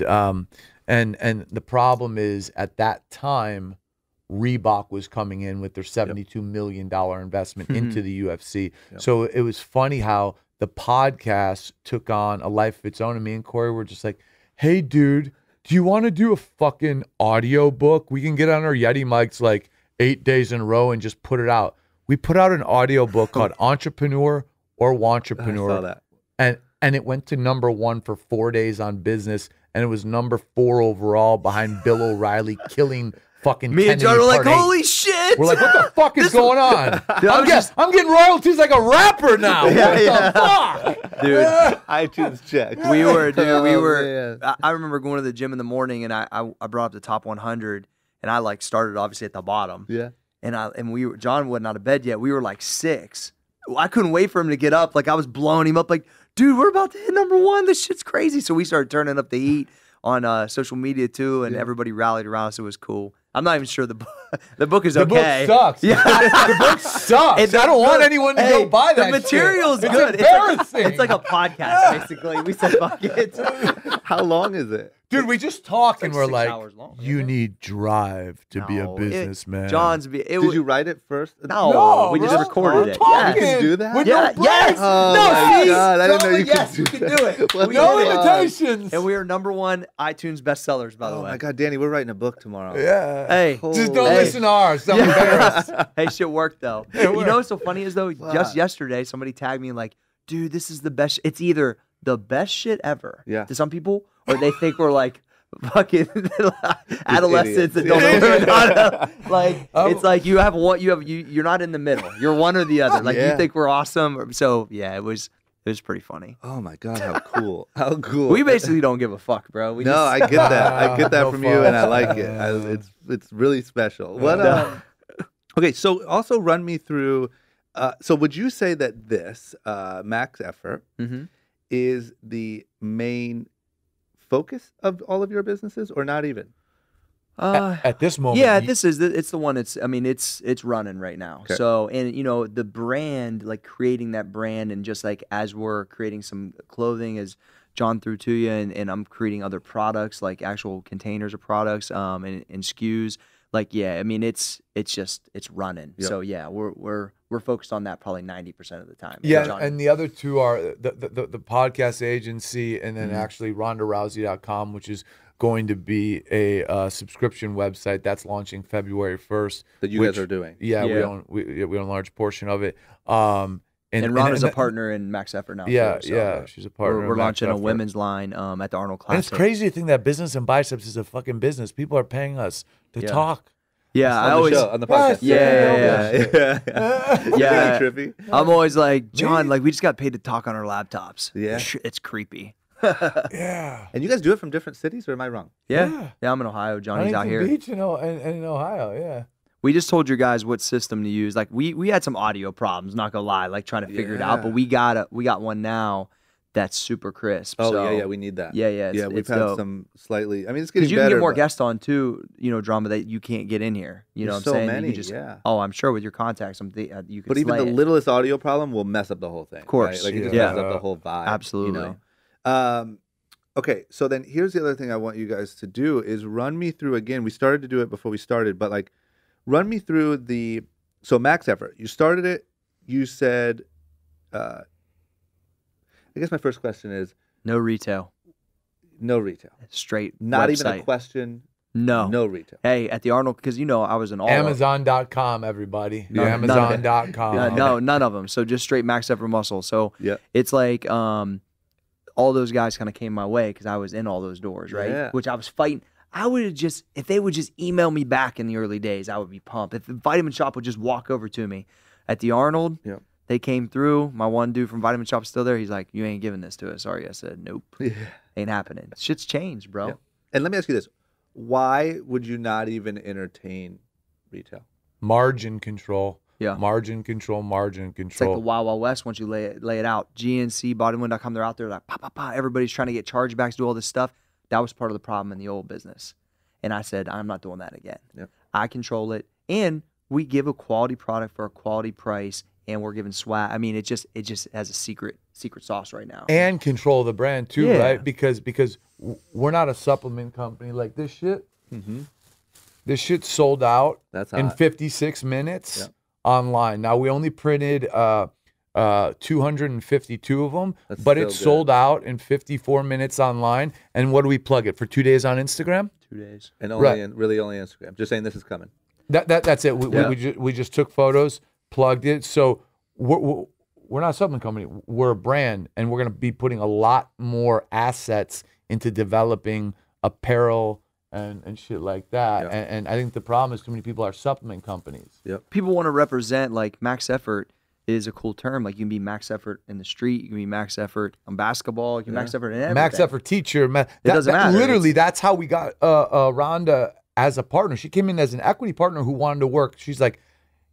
the problem is at that time, Reebok was coming in with their $72 million investment into the UFC. Yep. So it was funny how the podcast took on a life of its own. And me and Cory were just like, hey, dude, do you want to do a fucking audio book? We can get on our Yeti mics like 8 days in a row and just put it out. We put out an audio book called Entrepreneur or I Wantrepreneur. saw that. And it went to #1 for 4 days on business, and it was #4 overall behind Bill O'Reilly killing fucking Me and Kennedy John were like, Part 8. holy shit. We're like, what the fuck is going on? Dude, I'm getting royalties like a rapper now. What the fuck? Dude, iTunes check. we were, Oh, man. I remember going to the gym in the morning, and I brought up the top 100, and I like started obviously at the bottom. Yeah. And John wasn't out of bed yet. We were like 6. I couldn't wait for him to get up. Like I was blowing him up. Like, dude, we're about to hit #1. This shit's crazy. So we started turning up the heat on social media too, and everybody rallied around us. It was cool. I'm not even sure the book is The okay. book sucks. Yeah. The book sucks. It's I don't want good. anyone to Hey, go buy that The material's shit. good. It's embarrassing. It's like a podcast, basically. We said fuck it. How long is it? Dude, we just talk and like we're 6 like, hours long, you isn't it? need drive to be a No, businessman. Did you write it first? No, we just bro. recorded We're it. talking Yes. You can do that? with Yeah, no yes. breaks. Oh No, my see? God, I didn't know you Yes, could you do can do it. What We the No did it. fuck? limitations. And we are #1 iTunes bestsellers, by the Oh way. my God, Danny, we're writing a book tomorrow. Yeah. Hey, Just don't Hey. listen to ours. I'm embarrassed. hey, shit worked though. It You know worked. what's so funny is though, just yesterday somebody tagged me like, dude, this is the best. It's either the best shit ever Yeah. to some people, or they think we're like fucking adolescents that idiots. don't know how to, like. Oh. It's like you're not in the middle. You're one or the other. Like Yeah. you think we're awesome. So yeah, it was pretty funny. Oh my God, how cool. How cool. We basically don't give a fuck, bro. We No, just, I get that. I get that No from fuck. you, and I like it. It's really special. What? Okay, so also run me through. So would you say that this max effort Mhm. is the main focus of all of your businesses, or not even? At this moment, Yeah, you- it's the one. It's running right now. Okay. So, and the brand, like creating that brand, and just like as we're creating some clothing, as John threw to you, and I'm creating other products like actual containers of products, and SKUs. Like, yeah, I mean, it's running. Yep. So yeah, we're focused on that probably 90% of the time. Yeah, John, and the other two are the podcast agency, and then Mm-hmm. actually RondaRousey.com, which is going to be a subscription website that's launching February 1st. That you guys are doing. Yeah, Yeah. we own a large portion of it. and Ron is a partner in Max Effort now. Yeah, too, so yeah, she's a partner. We're in Max launching a Effort. women's line at the Arnold And it's Classic. crazy to think that Business and Biceps is a fucking business. People are paying us to Yeah. talk. Yeah, I On the always. show, on the podcast. Yes. yeah. Yeah. Trippy. I'm always like, John, like we just got paid to talk on our laptops. Yeah. It's creepy. Yeah. And you guys do it from different cities, or am I wrong? Yeah. Yeah, I'm in Ohio. Johnny's out Huntington here. Beach and in Ohio, yeah. We just told you guys what system to use. Like we had some audio problems, not gonna lie, like trying to figure it out. Yeah. But we got one now that's super crisp. Oh so, yeah, we need that. Yeah, yeah, yeah. We've it's had dope. some slightly. I mean, it's getting Because you better. can get more but guests on too, drama that you can't get in here. You know there's what I'm so saying? many, You could just, yeah. Oh, I'm sure with your contacts, you could But even slay the it. littlest audio problem will mess up the whole thing. Of course, like it just yeah. messes up the whole vibe. Absolutely. Okay, so then here's the other thing I want you guys to do is run me through again. We started to do it before we started, but like, run me through so max effort. You started it. You said, I guess my first question is No retail. no retail, Straight not website. even a question. No. No retail. Hey, at the Arnold, because I was an all Amazon.com, everybody. None of it. Amazon.com. no, none of them. So just straight max effort muscle. So Yeah. it's like all those guys kind of came my way because I was in all those doors, right? Yeah. Which I was fighting. I would have just, if they would just email me back in the early days, I would be pumped. If the Vitamin Shop would just walk over to me at the Arnold, Yeah. they came through. My one dude from Vitamin Shop is still there. He's like, "You ain't giving this to us, are you?" I said, "Nope, Yeah. ain't happening." Shit's changed, bro. Yeah. And let me ask you this: why would you not even entertain retail? Margin control. Yeah. Margin control. It's like the Wild Wild West once you lay it out. GNC, bodybuilding.com, they're out there like, pa, pa, pa. Everybody's trying to get chargebacks, do all this stuff. That was part of the problem in the old business. And I said, I'm not doing that again. Yep. I control it. And we give a quality product for a quality price, and we're giving swag. I mean, it just has a secret sauce right now. And control the brand too, Yeah. right? Because we're not a supplement company like this shit. Mm-hmm. This shit sold out That's in hot. 56 minutes Yep. online. Now we only printed 252 of them, That's but still it good. sold out in 54 minutes online. And what do we plug it for 2 days on Instagram? 2 days. And only Right. really only Instagram. Just saying this is coming. That's it. Yeah. We just took photos, plugged it. So we're not a supplement company. We're a brand, and we're going to be putting a lot more assets into developing apparel and shit like that. Yeah. And I think the problem is too many people are supplement companies. People want to represent, like, max effort is a cool term. Like, you can be max effort in the street. You can be max effort on basketball. You can max effort in everything. Max effort teacher. It doesn't matter. Literally, that's how we got Rhonda as a partner. She came in as an equity partner who wanted to work. She's like,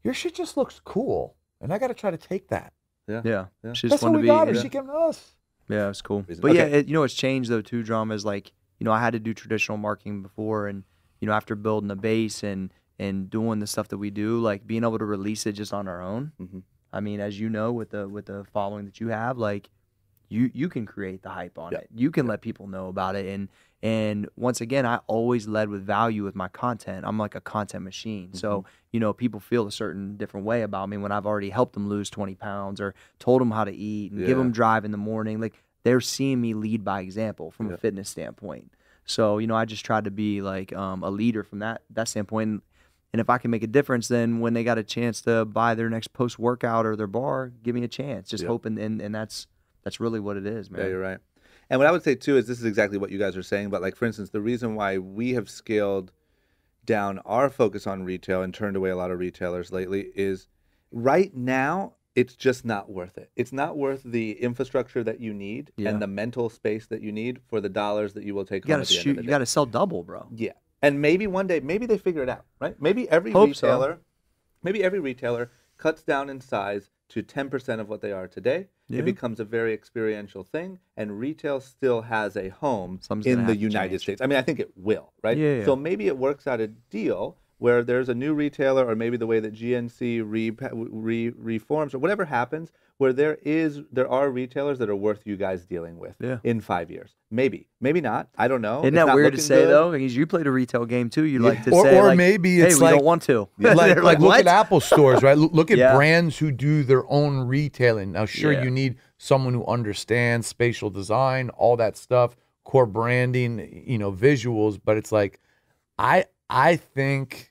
your shit just looks cool, and I got to try to take that. Yeah. She That's just how wanted we to got be. her. She came to us. Yeah, it's cool. Reason. But Okay. yeah, what's changed though too, drama is like, I had to do traditional marketing before, and after building a base and doing the stuff that we do, like being able to release it just on our own. Mm-hmm. I mean, as you know, with the following that you have, like you can create the hype on it. You can let people know about it, and once again, I always led with value with my content. I'm like a content machine. So, people feel a certain different way about me when I've already helped them lose 20 pounds or told them how to eat and give them drive in the morning. Like, they're seeing me lead by example from a fitness standpoint. So, I just tried to be like a leader from that standpoint. And if I can make a difference, then when they got a chance to buy their next post-workout or their bar, give me a chance. Just hoping, and that's really what it is, man. Yeah, you're right. And what I would say too is this is exactly what you guys are saying. But like, for instance, the reason why we have scaled down our focus on retail and turned away a lot of retailers lately is right now it's just not worth it. It's not worth the infrastructure that you need and the mental space that you need for the dollars that you will take home at the end of the day. You got to sell double, bro. Yeah. And maybe one day, maybe they figure it out, right? Maybe every retailer cuts down in size to 10% of what they are today. Yeah. It becomes a very experiential thing, and retail still has a home Something's gonna in the have to United change. States. I mean, I think it will, right? Yeah. So maybe it works out a deal where there's a new retailer, or maybe the way that GNC reforms, or whatever happens, where there are retailers that are worth you guys dealing with in 5 years. Maybe not. I don't know. Isn't It's that not weird to looking say good. though? Because you played a retail game too. You like to Or- say, or like, maybe hey, it's we like- don't want to. Like They're look what? at Apple stores, right? Look at Yeah. brands who do their own retailing. Now, sure, Yeah. you need someone who understands spatial design, all that stuff, core branding, visuals. But it's like, I think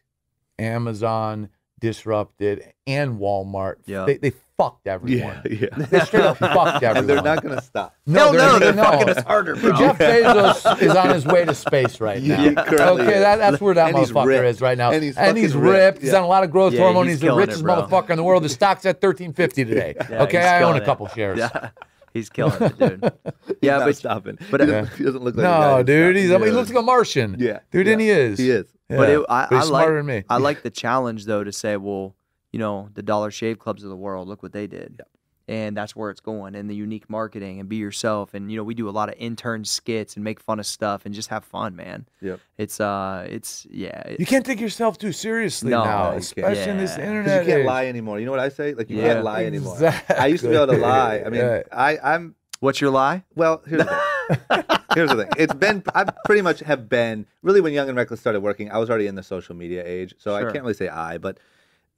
Amazon disrupted and Walmart. Yeah. They fucked everyone. Yeah. They straight up fucked everyone. And they're not going to stop. Hell no, they're no. fucking us harder, bro. Jeff Bezos is on his way to space right now. He currently Okay, is. that's where that And he's motherfucker ripped. is right now. And he's And he's fucking ripped. ripped. He's Yeah. on a lot of growth Yeah, hormone. he's He's the killing richest it, bro. motherfucker in the world. The stock's at $13.50 today. Yeah, Okay, he's I own killing a it. couple shares. Yeah, he's killing it, dude. He's Yeah, not but stopping. but- he doesn't look like a guy No, who's dude. stopping. He looks like a Martian. Yeah. Dude, and he is. He is. Yeah. But But I he's like smarter than me. I like the challenge though to say, well, the Dollar Shave Clubs of the world, look what they did. Yep. and that's where it's going, and the unique marketing and be yourself. And, we do a lot of intern skits and make fun of stuff and just have fun, man. Yep. You can't take yourself too seriously No, now, you especially in this can't. internet. Because you can't age. lie anymore. You know what I say? Like, you Yeah. can't lie anymore. Exactly. I used to be able to lie. I mean, Yeah. I'm What's your lie? well. Here's the thing. Here's the thing. I pretty much have been really when Young and Reckless started working. I was already in the social media age, so I Sure. can't really say but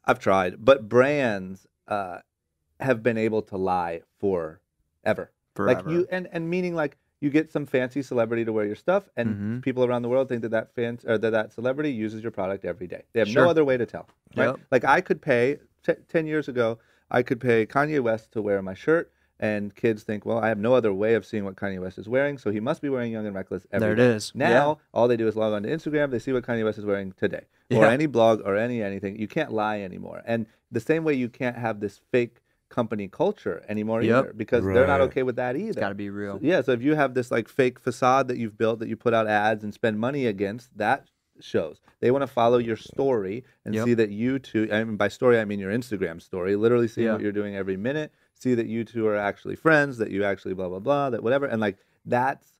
I've tried. But brands have been able to lie forever. Like Forever. and meaning like you get some fancy celebrity to wear your stuff, and Mhm. people around the world think that celebrity uses your product every day. They have Sure. no other way to tell. Right? Yep. Like I could pay 10 years ago. I could pay Kanye West to wear my shirt, and kids think, well, I have no other way of seeing what Kanye West is wearing, so he must be wearing Young and Reckless every There it day. is. Now, Yeah. all they do is log on to Instagram. They see what Kanye West is wearing today, or Yeah. any blog, or anything. You can't lie anymore. And the same way you can't have this fake company culture anymore Yep. either, because they're not Right. okay with that either. It's got to be real. Yeah, so if you have this like fake facade that you've built that you put out ads and spend money against, that shows. They want to follow your story and Yep. see that you two, I mean by story I mean your Instagram story, literally see Yeah. what you're doing every minute, see that you two are actually friends, that you actually blah blah blah, that whatever, and like that's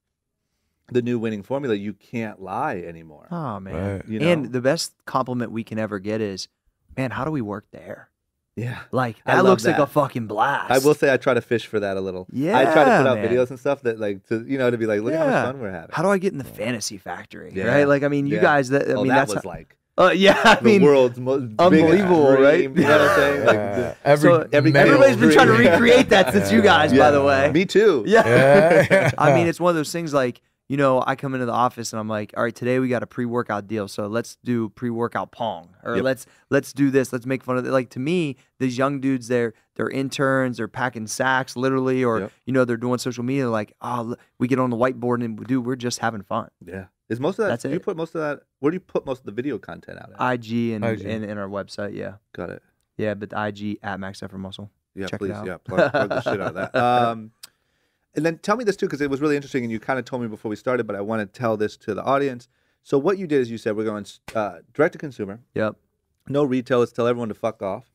the new winning formula. You can't lie anymore. Oh man. Right. You know? And the best compliment we can ever get is, man, how do we work there? Yeah. Like I that love looks like that. a fucking blast. I will say I try to fish for that a little. I try to Yeah, put out man. videos and stuff that like to be like, look how Yeah. much fun we're having. How do I get in the fantasy factory? Yeah. Right? Like, I mean, you Yeah. guys. That I Oh, mean, that that's was like yeah. I the mean, world's most unbelievable, biggest right? dream, You know what I'm saying? Like, Yeah. so every male everybody's been trying to dream. recreate that since you guys, by the way. Me too. Yeah. Yeah. I mean, it's one of those things like, I come into the office and I'm like, all right, today we got a pre-workout deal. So let's do pre-workout pong, or Yep. let's do this. Let's make fun of it. Like, to me, these young dudes, they're interns, they're packing sacks literally, or, Yep. they're doing social media. Like, we get on the whiteboard and we're just having fun. Yeah. Is most of that? That's do you it. put most of that? Where do you put most of the video content out at? IG and IG. and our website, yeah. Got it. Yeah, but the IG at Max Effort Muscle. Yeah, Check it please. out. Yeah, plug the shit out of that. And then tell me this too, because it was really interesting, and you kind of told me before we started, but I want to tell this to the audience. So what you did is you said we're going direct to consumer, Yep. no retail. Let's tell everyone to fuck off.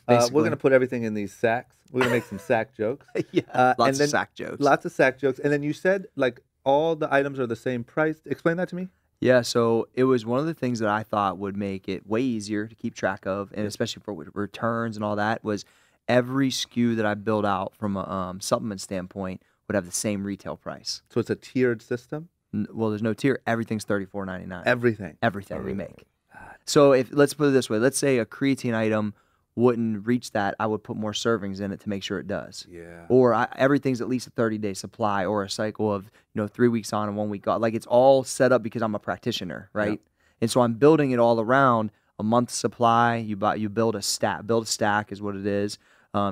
We're Basically. going to put everything in these sacks. We're going to make some sack jokes. Yeah. and Lots then of sack jokes. Lots of sack jokes. And then you said like all the items are the same price. Explain that to me. Yeah, so it was one of the things that I thought would make it way easier to keep track of, and especially for returns and all that, was every SKU that I built out from a supplement standpoint would have the same retail price. So it's a tiered system. Well, there's no tier. Everything's $34.99. Everything. Everything we make. So if let's put it this way, let's say a creatine item wouldn't reach that, I would put more servings in it to make sure it does. Yeah. Or everything's at least a 30-day supply, or a cycle of 3 weeks on and 1 week off. Like, it's all set up because I'm a practitioner, right? Yep. And so I'm building it all around a month's supply. You build a stack. Build a stack is what it is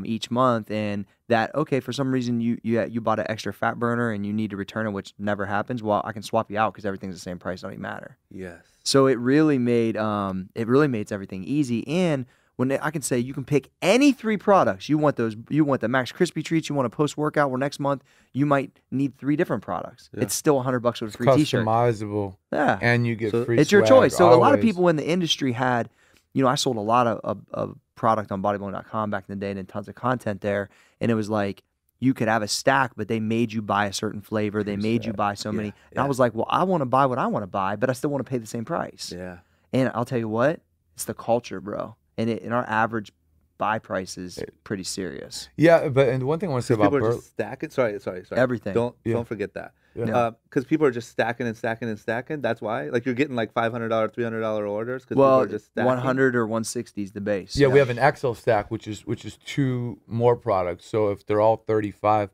each month, and that for some reason you bought an extra fat burner and you need to return it, which never happens. Well, I can swap you out because everything's the same price. It don't even matter. Yes. So it really made everything easy. And when I can say you can pick any 3 products, you want the Max Crispy treats, you want a post workout, where next month you might need 3 different products. Yeah. It's still $100 with a It's free T-shirt. customizable, Yeah, and you get So free. it's your swag choice. So a lot of always. people in the industry had, I sold a lot of product on bodybuilding.com back in the day, and tons of content there. And it was like, you could have a stack, but they made you buy a certain flavor. They made you buy so many. And I was like, well, I want to buy what I want to buy, but I still want to pay the same price. Yeah. And I'll tell you what, it's the culture, bro. And our average buy price is pretty serious. Yeah, and one thing I want to say about People are Burt, just stacking. Sorry. Everything. Don't forget that. Yeah. Because people are just stacking and stacking and stacking. That's why, like, you're getting like $500, $300 orders. Because people Well, are just stacking. 100 or 160 is the base. yeah, we have an XL stack, which is 2 more products. So if they're all 35,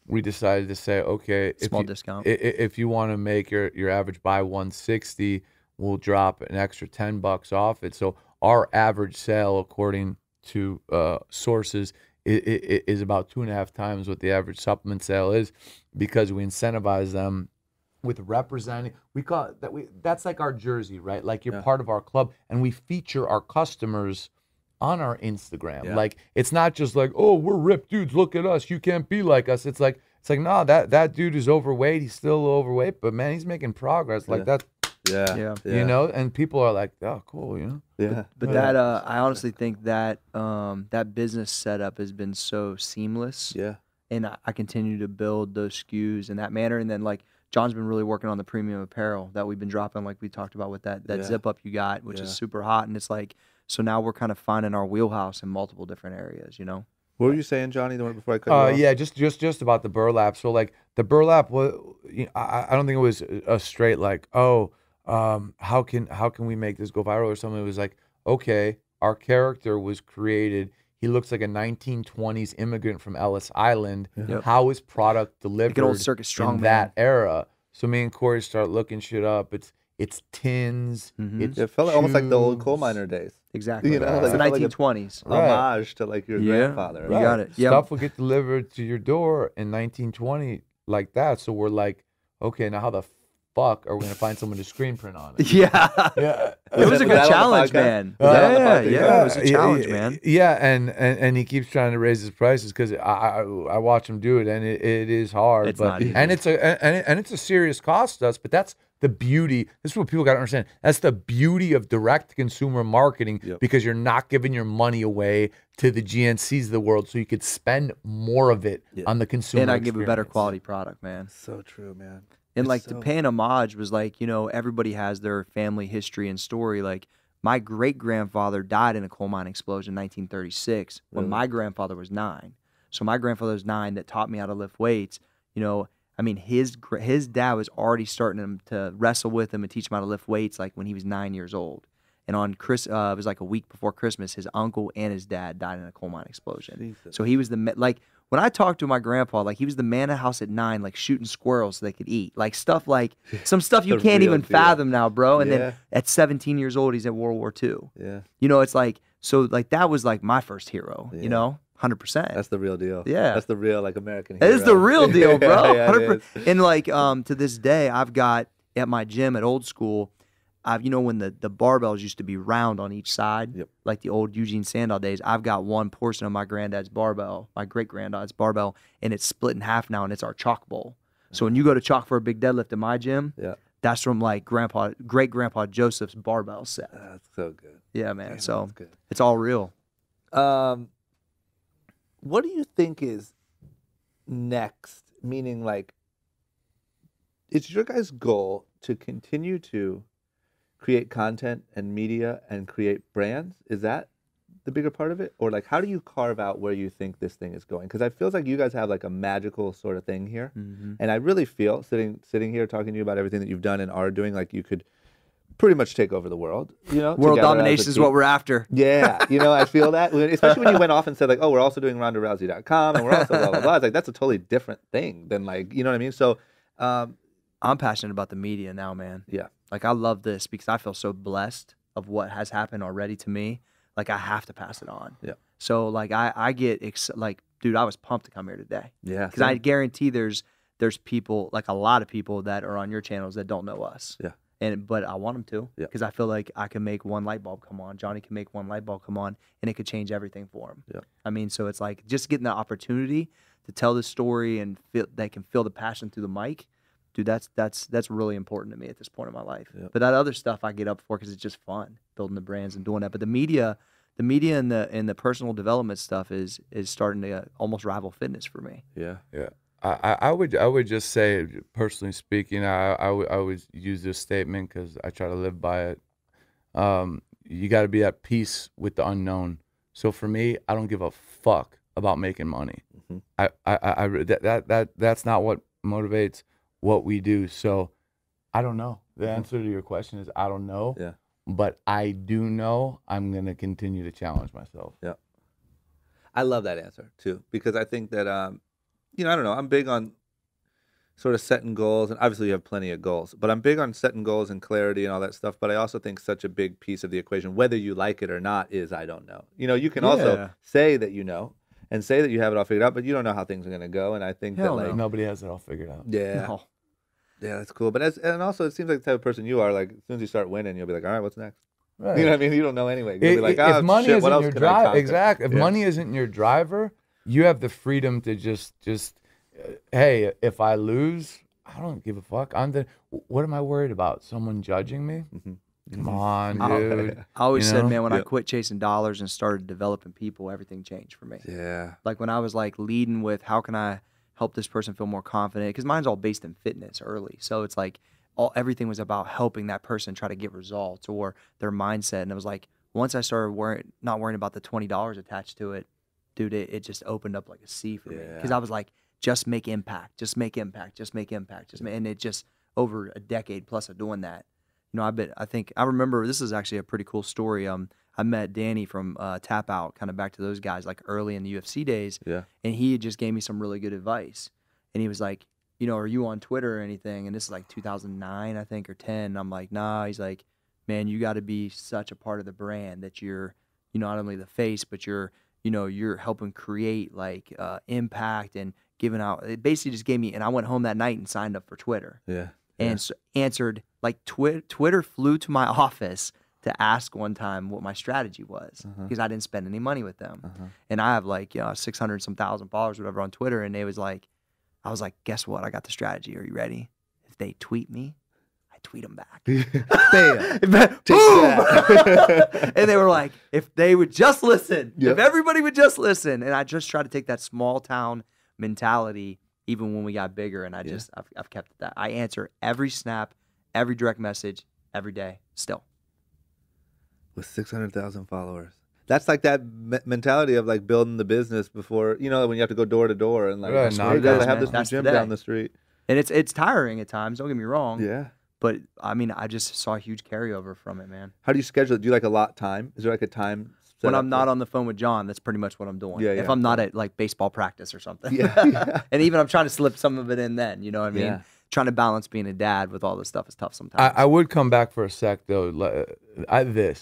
we decided to say, okay, Small discount. If you want to make your average buy 160, we'll drop an extra $10 off it. So our average sale, according to sources, is about 2.5 times what the average supplement sale is, because we incentivize them with representing. We call it that. That's like our jersey, right? Like, you're part of our club, and we feature our customers on our Instagram. Yeah. Like, it's not just like, oh, we're ripped dudes, look at us, you can't be like us. It's like, no, that dude is overweight, he's still overweight, but man, he's making progress. Like, Yeah. You know, and people are like, oh, cool, you know. Yeah. But that I honestly think that that business setup has been so seamless. Yeah. And I continue to build those SKUs in that manner. And then like John's been really working on the premium apparel that we've been dropping, like we talked about with that zip up you got, which is super hot. And it's like, so now we're kind of finding our wheelhouse in multiple different areas, you know? What were you saying, Johnny, the one before I cut you off? Yeah, just about the burlap. So like the burlap was, I don't think it was a straight like, oh, how can we make this go viral or something. It was like, okay, our character was created. He looks like a 1920s immigrant from Ellis Island. Yep. How is product delivered Like an old circus strongman. in that era? So me and Cory start looking shit up. It's tins. It's It felt almost like the old coal shoes. miner days. Exactly. You know, It's the like a- 1920s. Homage to like your grandfather. You got it. Yeah. Stuff would get delivered to your door in 1920 like that. So we're like, okay, now how the fuck are we gonna find someone to screen print on it? Yeah. Yeah. It was a that good on the challenge, podcast? man. Was that on the Yeah, podcast? yeah. It was a challenge, man. Yeah, and he keeps trying to raise his prices because I watch him do it, and it is hard. It's but, not easy. and it's a serious cost to us. But that's the beauty. This is what people got to understand. That's the beauty of direct consumer marketing because you're not giving your money away to the GNCs of the world, so you could spend more of it on the consumer. And I give a better experience. quality product, man. So true, man. And It's like so- to pay an homage was like, you know, everybody has their family history and story. Like my great grandfather died in a coal mine explosion in 1936 when my grandfather was 9. So my grandfather was 9 that taught me how to lift weights. You know, I mean, his dad was already starting him to wrestle with him and teach him how to lift weights like when he was 9 years old. And on it was like a week before Christmas, his uncle and his dad died in a coal mine explosion. Jesus. So he was like when I talked to my grandpa, like he was the man of the house at 9, like shooting squirrels so they could eat, like stuff like some stuff you The can't real even deal. fathom now, bro. And Yeah. then at 17 years old, he's at World War II. Yeah. You know, it's like so like that was like my first hero. Yeah. You know, 100%. That's the real deal. Yeah. That's the real like American That hero. is the real deal, bro. Yeah, it is. 100%. And like to this day, I've got at my gym at Old School, you know when the barbells used to be round on each side, like the old Eugene Sandow days. I've got one portion of my granddad's barbell, my great granddad's barbell, and it's split in half now, and it's our chalk bowl. So when you go to chalk for a big deadlift in my gym, that's from like great grandpa Joseph's barbell set. That's so good. Yeah, man. Damn, So that's good. it's all real. What do you think is next? Meaning, like, it's your guys' goal to continue to create content and media and create brands? Is that the bigger part of it? Or, like, how do you carve out where you think this thing is going? Because I feel like you guys have, like, a magical sort of thing here. And I really feel, sitting here talking to you about everything that you've done and are doing, like, you could pretty much take over the world, you know? World together as a domination is team. what we're after. Yeah, you know, I feel that. Especially when you went off and said, like, oh, we're also doing RondaRousey.com and we're also blah, blah, blah. It's like, that's a totally different thing than, like, you know what I mean? So, I'm passionate about the media now, man. yeah. Like I love this because I feel so blessed of what has happened already to me. Like I have to pass it on. Yeah. So like I get like, dude, I was pumped to come here today Yeah. because I guarantee there's people, like a lot of people that are on your channels that don't know us. Yeah. But I want them to Yeah. because I feel like I can make one light bulb come on. Johnny can make one light bulb come on, and it could change everything for him. Yeah. I mean, so it's like just getting the opportunity to tell the story and they can feel the passion through the mic. Dude, that's really important to me at this point in my life. Yeah. But that other stuff I get up for because it's just fun building the brands and doing that. But the media and the personal development stuff is starting to almost rival fitness for me. Yeah. Yeah, I would just say, personally speaking, I would use this statement because I try to live by it. You got to be at peace with the unknown. So for me, I don't give a fuck about making money. That's not what motivates what we do. So I don't know. The answer to your question is I don't know. Yeah. But I do know I'm gonna continue to challenge myself. Yeah. I love that answer too, because I think that, you know, I don't know, I'm big on sort of setting goals, and obviously you have plenty of goals, but I'm big on setting goals and clarity and all that stuff. But I also think such a big piece of the equation, whether you like it or not, is I don't know. You know, you can also say that you know and say that you have it all figured out, but you don't know how things are going to go. And I think Hell that, like, no. Nobody has it all figured out. yeah. No. Yeah, that's cool. But and also it seems like the type of person you are, like, as soon as you start winning, you'll be like, all right, what's next? Right. You know what I mean? You don't know anyway. You'll be like, If oh, money shit, what isn't else your can I driver, conquer? exactly. If Yeah. money isn't your driver, you have the freedom to just hey, if I lose, I don't give a fuck. What am I worried about? Someone judging me? Come on, dude. I always You said, know? man, when I quit chasing dollars and started developing people, everything changed for me. Yeah. Like when I was like leading with how can I help this person feel more confident? Because mine's all based in fitness early. So it's like everything was about helping that person try to get results or their mindset. And it was like, once I started not worrying about the $20 attached to it, dude, it just opened up like a sea for me. Because I was like, just make impact, just make impact, just make impact, and it just over a decade plus of doing that. You know, I remember this is actually a pretty cool story. I met Danny from Tap Out, kind of back to those guys like early in the UFC days. Yeah. And he just gave me some really good advice. And he was like, you know, are you on Twitter or anything? And this is like 2009, I think, or 10. I'm like, nah. He's like, man, you got to be such a part of the brand that you're, you know, not only the face, but you're helping create like impact and giving out. It basically just gave me, and I went home that night and signed up for Twitter. Yeah. And so answered, like Twitter flew to my office to ask one time what my strategy was because I didn't spend any money with them. And I have like 600 some thousand followers, whatever, on Twitter. And I was like, guess what? I got the strategy. Are you ready? If they tweet me, I tweet them back. Bam. Boom! And they were like, if they would just listen, if everybody would just listen. And I just try to take that small town mentality even when we got bigger. And I've kept that. I answer every snap, every direct message, every day still. With 600,000 followers. That's like that mentality of like building the business before, you know, when you have to go door to door and like, Right, hey guys, I have this new That's gym today. down the street. And it's tiring at times, don't get me wrong. Yeah. But I mean, I just saw a huge carryover from it, man. How do you schedule it? Do you like a lot time? Is there like a time set When up I'm not for it? on the phone with John, that's pretty much what I'm doing. Yeah, if yeah. I'm not at like baseball practice or something. Yeah. And even I'm trying to slip some of it in then, you know what I mean? Yeah. Trying to balance being a dad with all this stuff is tough sometimes. I would come back for a sec though.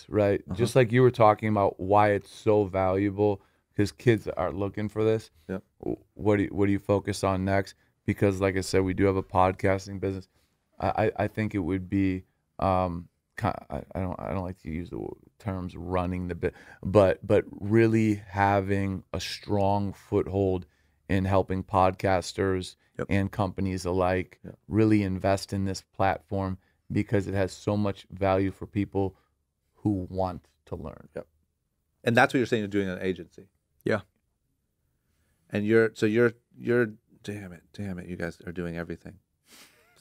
Right? Just like you were talking about why it's so valuable because kids are looking for this. Yep. What do you focus on next? Because like I said, we do have a podcasting business. I think it would be I don't like to use the terms running the bit, but really having a strong foothold in helping podcasters and companies alike really invest in this platform because it has so much value for people who want to learn. Yep. And that's what you're saying you're doing an agency. Yeah. And you're damn it, you guys are doing everything.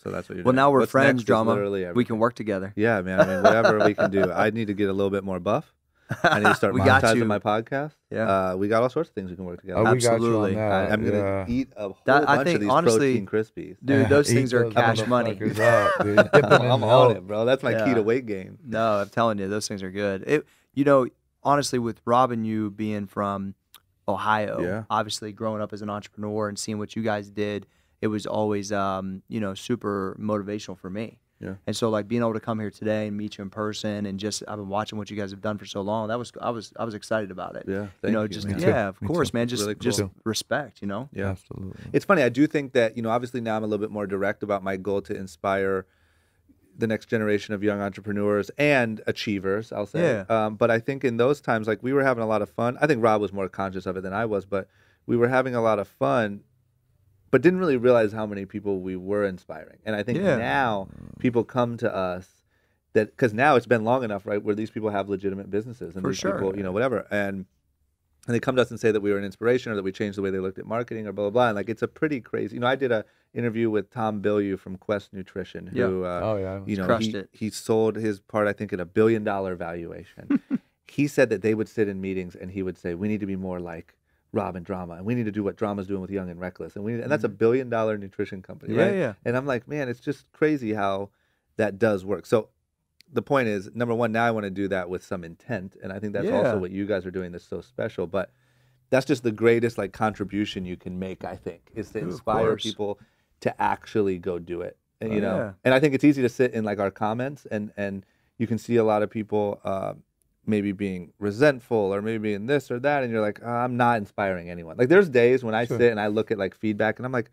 So that's what you're Well, doing. now we're What's friends, next is Drama. literally We everything. can work together. Yeah, man. I mean, whatever we can do. I need to get a little bit more buff. I need to start We got you. monetizing my podcast. Yeah. We got all sorts of things we can work together. Oh, we got Absolutely. you on that. I'm gonna eat a whole That- I bunch think, of these honestly, protein Krispies. Dude, those Eat things are those cash money. motherfuckers up, dude. Dip 'em in I'm milk. on it, bro. That's my key Yeah. to weight gain. No, I'm telling you, those things are good. You know, honestly, with Rob and you being from Ohio, Yeah. obviously growing up as an entrepreneur and seeing what you guys did, it was always, super motivational for me. Yeah. And so, like being able to come here today and meet you in person, and just I've been watching what you guys have done for so long. I was excited about it. Yeah, you thank know, you, just man. yeah, of Me course, too. man. Just Really cool. just respect, you know. Yeah. Absolutely. It's funny. I do think that, you know, obviously now I'm a little bit more direct about my goal to inspire the next generation of young entrepreneurs and achievers, I'll say. Yeah. But I think in those times, like we were having a lot of fun. I think Rob was more conscious of it than I was, but we were having a lot of fun, but didn't really realize how many people we were inspiring. And I think Yeah. now people come to us that, because now it's been long enough, right, where these people have legitimate businesses and For these sure. people, you know, whatever. And they come to us and say that we were an inspiration or that we changed the way they looked at marketing or blah, blah, blah. And like, it's a pretty crazy, you know, I did a interview with Tom Bilyeu from Quest Nutrition, who, you know, Crushed it. he sold his part, I think, at $1 billion valuation. He said that they would sit in meetings and he would say, we need to be more like Rob and Drama, and we need to do what Drama's doing with Young and Reckless. And that's $1 billion nutrition company, Yeah, right? yeah. And I'm like, man, it's just crazy how that does work. So the point is, number one, now I want to do that with some intent. And I think that's Yeah. also what you guys are doing that's so special. But that's just the greatest like contribution you can make, I think, is to Of inspire course. people to actually go do it. And, you know, yeah. and I think it's easy to sit in like our comments and you can see a lot of people maybe being resentful or maybe being this or that. And you're like, I'm not inspiring anyone. Like there's days when I sit and I look at like feedback and I'm like,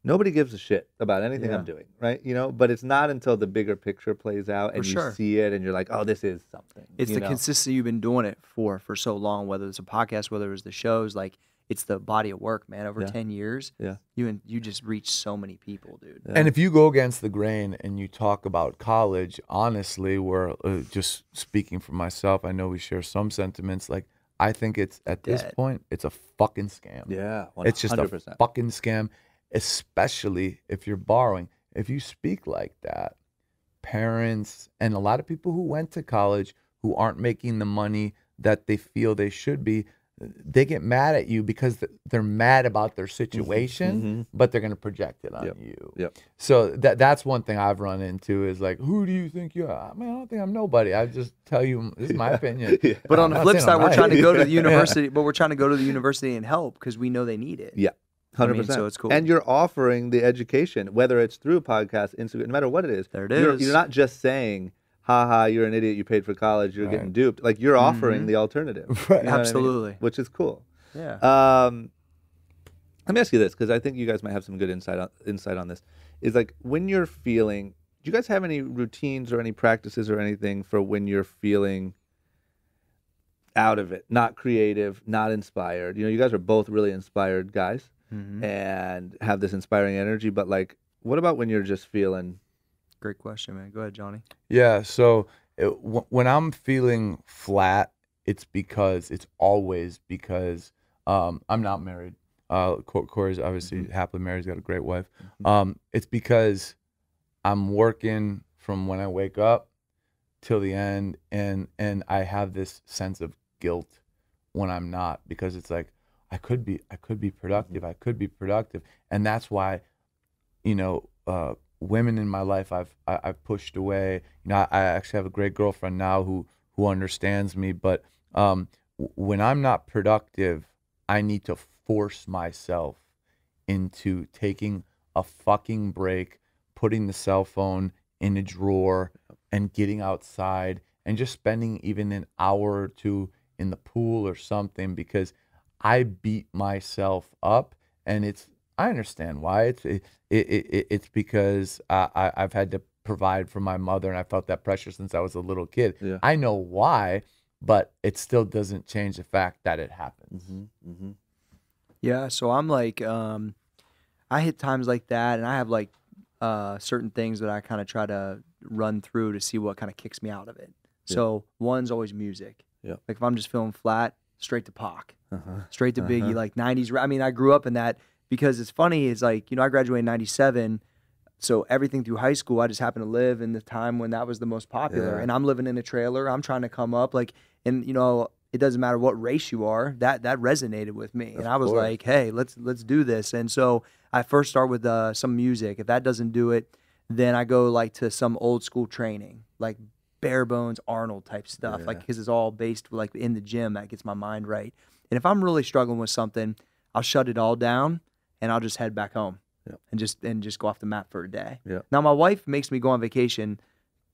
nobody gives a shit about anything I'm doing, right? You know, but it's not until the bigger picture plays out and For you sure. see it and you're like, oh, this is something. It's you the know? consistency you've been doing it for so long, whether it's a podcast, whether it's the shows, like it's the body of work, man. Over Yeah. 10 years, Yeah. you just reach so many people, dude. Yeah. And if you go against the grain and you talk about college, honestly, we're just speaking for myself. I know we share some sentiments. Like, I think it's at this Dead. point, it's a fucking scam. Yeah, 100%. It's just a fucking scam, especially if you're borrowing. If you speak like that, parents and a lot of people who went to college who aren't making the money that they feel they should be, they get mad at you because they're mad about their situation, but they're going to project it on you. Yep. So that's one thing I've run into is like, who do you think you are? I mean, I don't think I'm nobody. I just tell you, this is my opinion. But on the I'm not flip saying side, I'm we're right. trying to go to the university, but we're trying to go to the university and help because we know they need it. Yeah. 100%. I mean, so it's cool. And you're offering the education, whether it's through podcast, Instagram, no matter what it is. There it You're is. not just saying, haha, you're an idiot, you paid for college, you're getting duped. Like, you're offering the alternative. Right. You know what I mean? Absolutely. Which is cool. Yeah. Let me ask you this, because I think you guys might have some good insight on this. Is like, when you're feeling, do you guys have any routines or any practices or anything for when you're feeling out of it, not creative, not inspired? You know, you guys are both really inspired guys and have this inspiring energy, but like, what about when you're just feeling? Great question, man. Go ahead, Johnny. Yeah. So when I'm feeling flat, it's always because I'm not married. Cory's obviously happily married. He's got a great wife. It's because I'm working from when I wake up till the end, and I have this sense of guilt when I'm not, because it's like I could be productive. I could be productive, and that's why, you know, women in my life I've pushed away. You know, I actually have a great girlfriend now who understands me, but when I'm not productive, I need to force myself into taking a fucking break, putting the cell phone in a drawer and getting outside and just spending even an hour or two in the pool or something, because I beat myself up, and I understand why. It's because I've had to provide for my mother, and I felt that pressure since I was a little kid. Yeah. I know why, but it still doesn't change the fact that it happens. Yeah, so I'm like, I hit times like that, and I have like certain things that I kind of try to run through to see what kind of kicks me out of it. So one's always music. Yeah. Like if I'm just feeling flat, straight to Pac, straight to Biggie, like 90s. I mean, I grew up in that, because it's funny. It's like, you know, I graduated in 97. So everything through high school, I just happened to live in the time when that was the most popular. Yeah. And I'm living in a trailer. I'm trying to come up, like, and you know, it doesn't matter what race you are. That resonated with me, and I was course. like, hey, let's do this. And so I first start with some music. If that doesn't do it, then I go like to some old school training, like bare bones Arnold type stuff, like, because it's all based like in the gym. That gets my mind right. And if I'm really struggling with something, I'll shut it all down and I'll just head back home and just go off the mat for a day. Yeah. Now my wife makes me go on vacation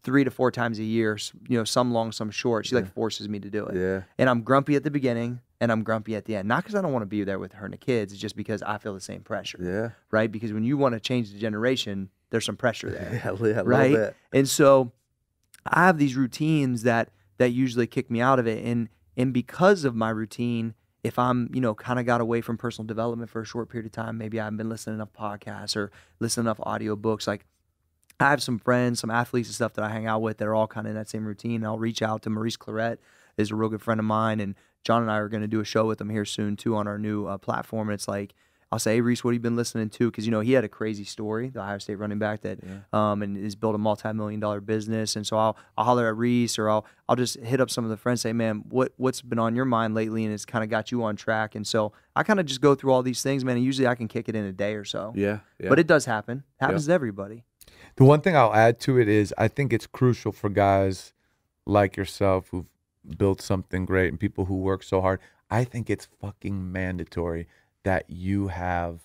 3 to 4 times a year, you know, some long, some short. She like forces me to do it. Yeah. And I'm grumpy at the beginning and I'm grumpy at the end. Not because I don't want to be there with her and the kids. It's just because I feel the same pressure. Yeah. Right? Because when you want to change the generation, there's some pressure there. Yeah, a little right? bit. And so I have these routines that usually kick me out of it. And because of my routine, if I'm, you know, kind of got away from personal development for a short period of time, maybe I haven't been listening to enough podcasts or listening to enough audiobooks, like I have some friends, some athletes and stuff that I hang out with that are all kind of in that same routine. And I'll reach out to Maurice Claret, is a real good friend of mine, and John and I are going to do a show with him here soon too on our new platform. And it's like, I'll say, hey, Reese, what have you been listening to? Because, you know, he had a crazy story, the Ohio State running back that and has built a multi-million-dollar business. And so I'll holler at Reese, or I'll just hit up some of the friends, say, man, what's been on your mind lately, and it's kind of got you on track. And so I kind of just go through all these things, man, and usually I can kick it in a day or so. Yeah. But it does happen. Happens to everybody. The one thing I'll add to it is I think it's crucial for guys like yourself who've built something great and people who work so hard. I think it's fucking mandatory that you have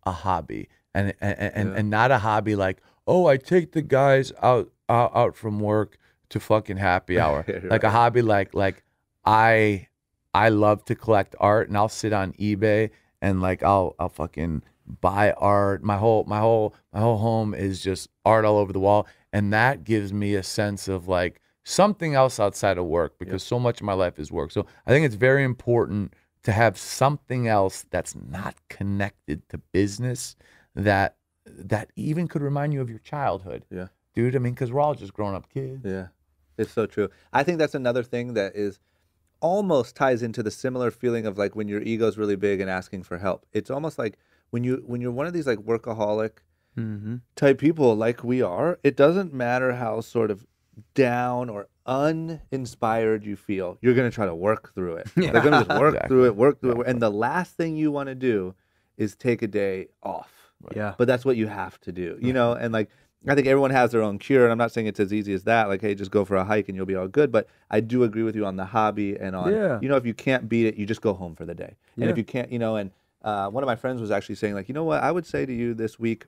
a hobby and not a hobby like, oh, I take the guys out from work to fucking happy hour. Right. Like a hobby like I love to collect art, and I'll sit on eBay and like I'll fucking buy art. My whole home is just art all over the wall, and that gives me a sense of like something else outside of work, because so much of my life is work. So I think it's very important to have something else that's not connected to business that even could remind you of your childhood. Yeah. Dude, I mean, because we're all just grown up kids. Yeah. It's so true. I think that's another thing that is almost ties into the similar feeling of like when your ego's really big and asking for help. It's almost like when you're one of these like workaholic type people like we are, it doesn't matter how sort of down or uninspired you feel, you're going to try to work through it. They're going to just work through it. And the last thing you want to do is take a day off. Yeah. But that's what you have to do, you know? And like, I think everyone has their own cure. And I'm not saying it's as easy as that. Like, hey, just go for a hike and you'll be all good. But I do agree with you on the hobby and on, you know, if you can't beat it, you just go home for the day. And if you can't, you know, and one of my friends was actually saying like, you know what, I would say to you this week,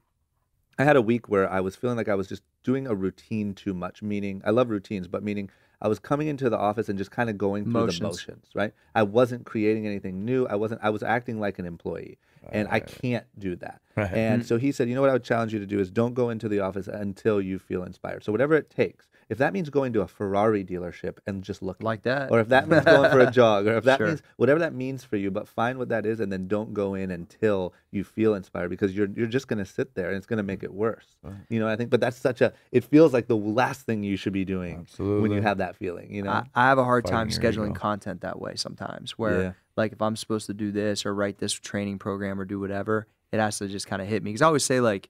I had a week where I was feeling like I was just doing a routine too much, meaning I love routines, but meaning I was coming into the office and just kind of going through the motions, right? I wasn't creating anything new. I was acting like an employee, and I can't do that. Right. And so he said, you know what I would challenge you to do is don't go into the office until you feel inspired. So whatever it takes, if that means going to a Ferrari dealership and just looking Like that. or if that means going for a jog, or if that means whatever that means for you, but find what that is and then don't go in until you feel inspired, because you're just going to sit there and it's going to make it worse. You know, I think, but that's it feels like the last thing you should be doing when you have that feeling, you know? I have a hard time Fighting your scheduling ego. content that way sometimes, where like if I'm supposed to do this or write this training program or do whatever, it has to just kind of hit me. Because I always say like,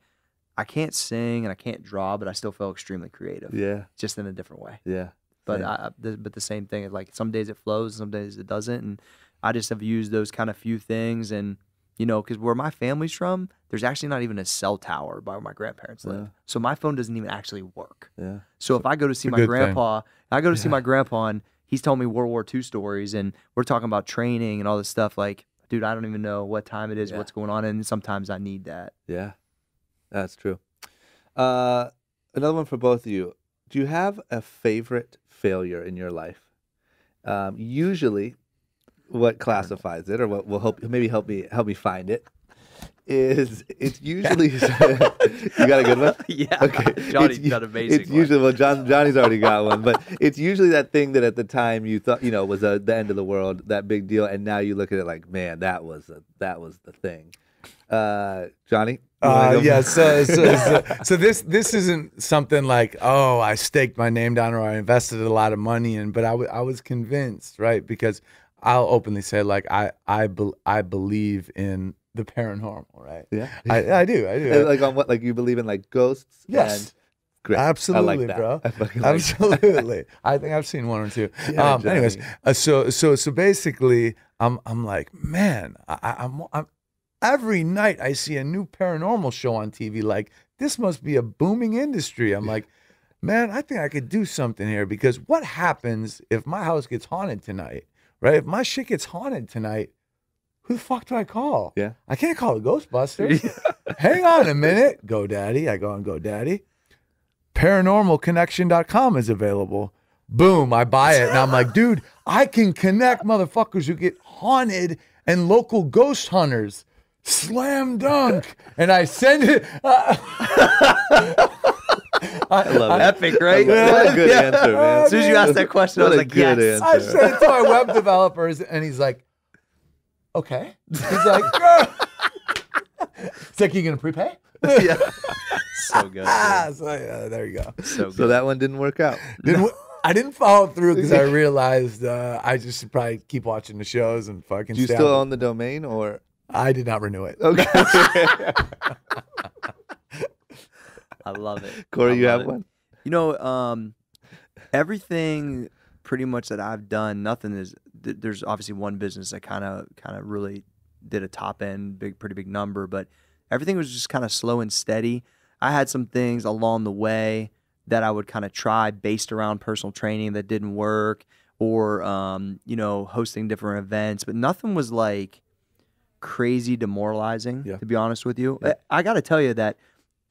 I can't sing and I can't draw, but I still feel extremely creative. Yeah. Just in a different way. Yeah. But but the same thing is like some days it flows, some days it doesn't, and I just have used those kind of few things. And you know, because where my family's from, there's actually not even a cell tower by where my grandparents live, so my phone doesn't even actually work. Yeah. So if I go to see my good grandpa, see my grandpa, and he's telling me World War II stories, and we're talking about training and all this stuff. Like, dude, I don't even know what time it is, what's going on, and sometimes I need that. Yeah. That's true. Another one for both of you. Do you have a favorite failure in your life? Usually, what classifies it, or what will help me find it, is it's usually you got a good one? Yeah. Okay. Johnny's got an amazing It's one. usually Johnny's already got one, but it's usually that thing that at the time you thought was the end of the world, that big deal, and now you look at it like, man, that was the thing. Johnny? Yeah. So this isn't something like, oh, I staked my name down or I invested a lot of money in, but I was convinced, right? Because I'll openly say, like, I believe in the paranormal, right? Yeah. I do. Like on what? Like you believe in like ghosts? Yes. And great. Absolutely, I like that. bro. I fucking like Absolutely. I think I've seen one or two. Yeah, Anyways, Johnny. so basically, I'm like, man, I'm every night I see a new paranormal show on TV. Like, this must be a booming industry. I'm like, man, I think I could do something here, because what happens if my house gets haunted tonight, right? If my shit gets haunted tonight, who the fuck do I call? Yeah. I can't call the Ghostbusters. Hang on a minute. GoDaddy. I go on GoDaddy. ParanormalConnection.com is available. Boom, I buy it. And I'm like, dude, I can connect motherfuckers who get haunted and local ghost hunters. Slam dunk. And I send it. I love it. Epic, right? What a good answer, man. As soon as you asked that question, I was What a like, good yes. answer. I sent it to my web developers, and he's like, okay. He's like, it's like, you going to prepay? Yeah. So good. So, yeah, there you go. So good. So that one didn't work out. I didn't follow through because I realized I just should probably keep watching the shows and fucking. Do you stay still out. own the domain, or? I did not renew it. Okay. I love it. Corey, I you love have it. one? You know, everything pretty much that I've done, nothing is. There's obviously one business that kind of really did a top end, pretty big number, but everything was just kind of slow and steady. I had some things along the way that I would kind of try based around personal training that didn't work, or hosting different events, but nothing was like crazy demoralizing. Yeah. To be honest with you, Yeah. I got to tell you that.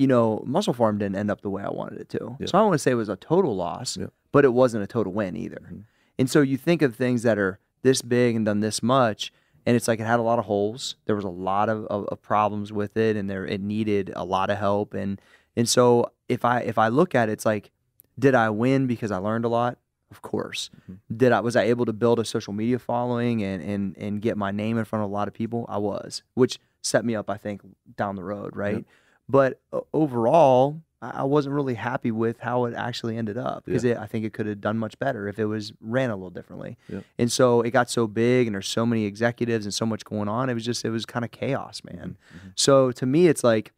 Muscle Pharm didn't end up the way I wanted it to. Yeah. So I don't want to say it was a total loss, Yeah. but it wasn't a total win either. Mhm. And so you think of things that are this big and done this much, and it's like it had a lot of holes. There was a lot of problems with it, and it needed a lot of help. And so if I look at it, it's like, did I win because I learned a lot? Of course. Was I able to build a social media following and get my name in front of a lot of people? I was, which set me up, I think, down the road, right? Yep. But overall, I wasn't really happy with how it actually ended up because I think it could have done much better if it was ran a little differently. Yep. And so it got so big and there's so many executives and so much going on. It was kind of chaos, man. So to me, it's like,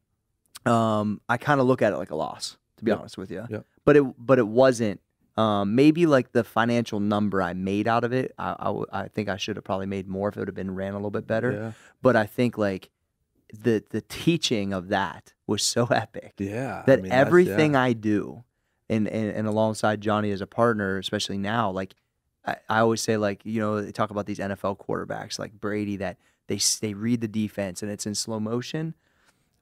I kind of look at it like a loss, to be honest with you. Yep. But it wasn't. Maybe like the financial number I made out of it, I think I should have probably made more if it would have been ran a little bit better. Yeah. But I think like the teaching of that was so epic. Yeah. That everything I do, and alongside Johnny as a partner, especially now, like I always say, like, you know, they talk about these NFL quarterbacks like Brady that they read the defense and it's in slow motion.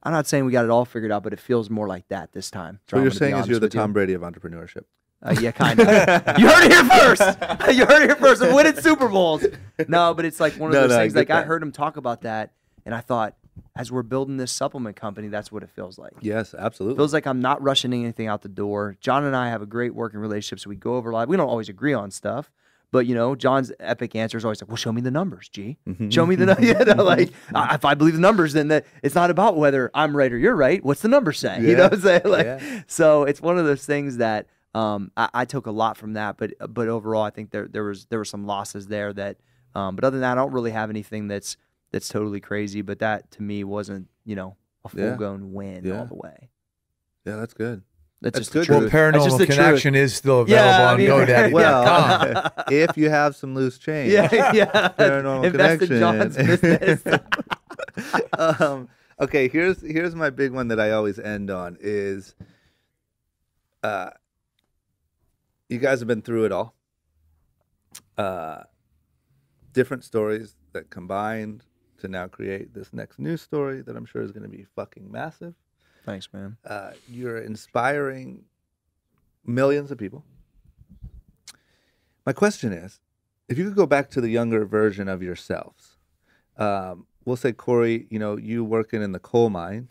I'm not saying we got it all figured out, but it feels more like that this time. So what you're saying is you're the Tom Brady of entrepreneurship. Yeah, kind of. You heard it here first. You heard it here first. I'm winning Super Bowls. No, but it's like one of those things. Like I heard him talk about that, and I thought, as we're building this supplement company, that's what it feels like. Yes, absolutely. It feels like I'm not rushing anything out the door. John and I have a great working relationship, so we go over a lot. We don't always agree on stuff, but you know, John's epic answer is always like, "Well, show me the numbers, G. Show me the numbers." You know, like if I believe the numbers, then it's not about whether I'm right or you're right. What's the numbers say? You know what I'm saying? Like, so it's one of those things that. I took a lot from that, but overall, I think there were some losses there that, but other than that, I don't really have anything that's totally crazy. But that to me wasn't, you know, a full-blown win all the way. Yeah, that's good. That's just good. the truth. Well, Paranormal Connection is still available Yeah, I on mean, GoDaddy. Well, if you have some loose change, Paranormal Invest in John's Connection. business. Okay, here's my big one that I always end on is, you guys have been through it all. Different stories that combined to now create this next news story that I'm sure is going to be fucking massive. Thanks, man. You're inspiring millions of people. My question is, if you could go back to the younger version of yourselves, we'll say, Cory, you know, you working in the coal mine.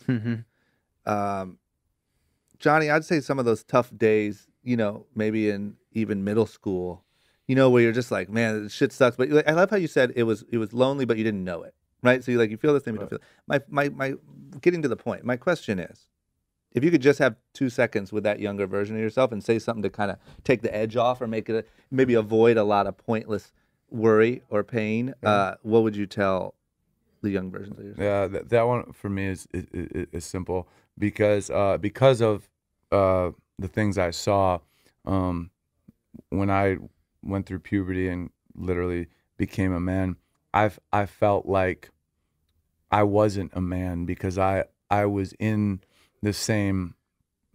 Johnny, I'd say some of those tough days, you know, maybe in even middle school, you know, where you're just like, man, this shit sucks. But I love how you said it was lonely, but you didn't know it, right? So you feel the same, but you don't feel it. My getting to the point. My question is, if you could just have 2 seconds with that younger version of yourself and say something to kind of take the edge off or make it maybe avoid a lot of pointless worry or pain, what would you tell the young versions of yourself? Yeah, that one for me is simple because of the things I saw when I went through puberty and literally became a man. I felt like I wasn't a man because I was in the same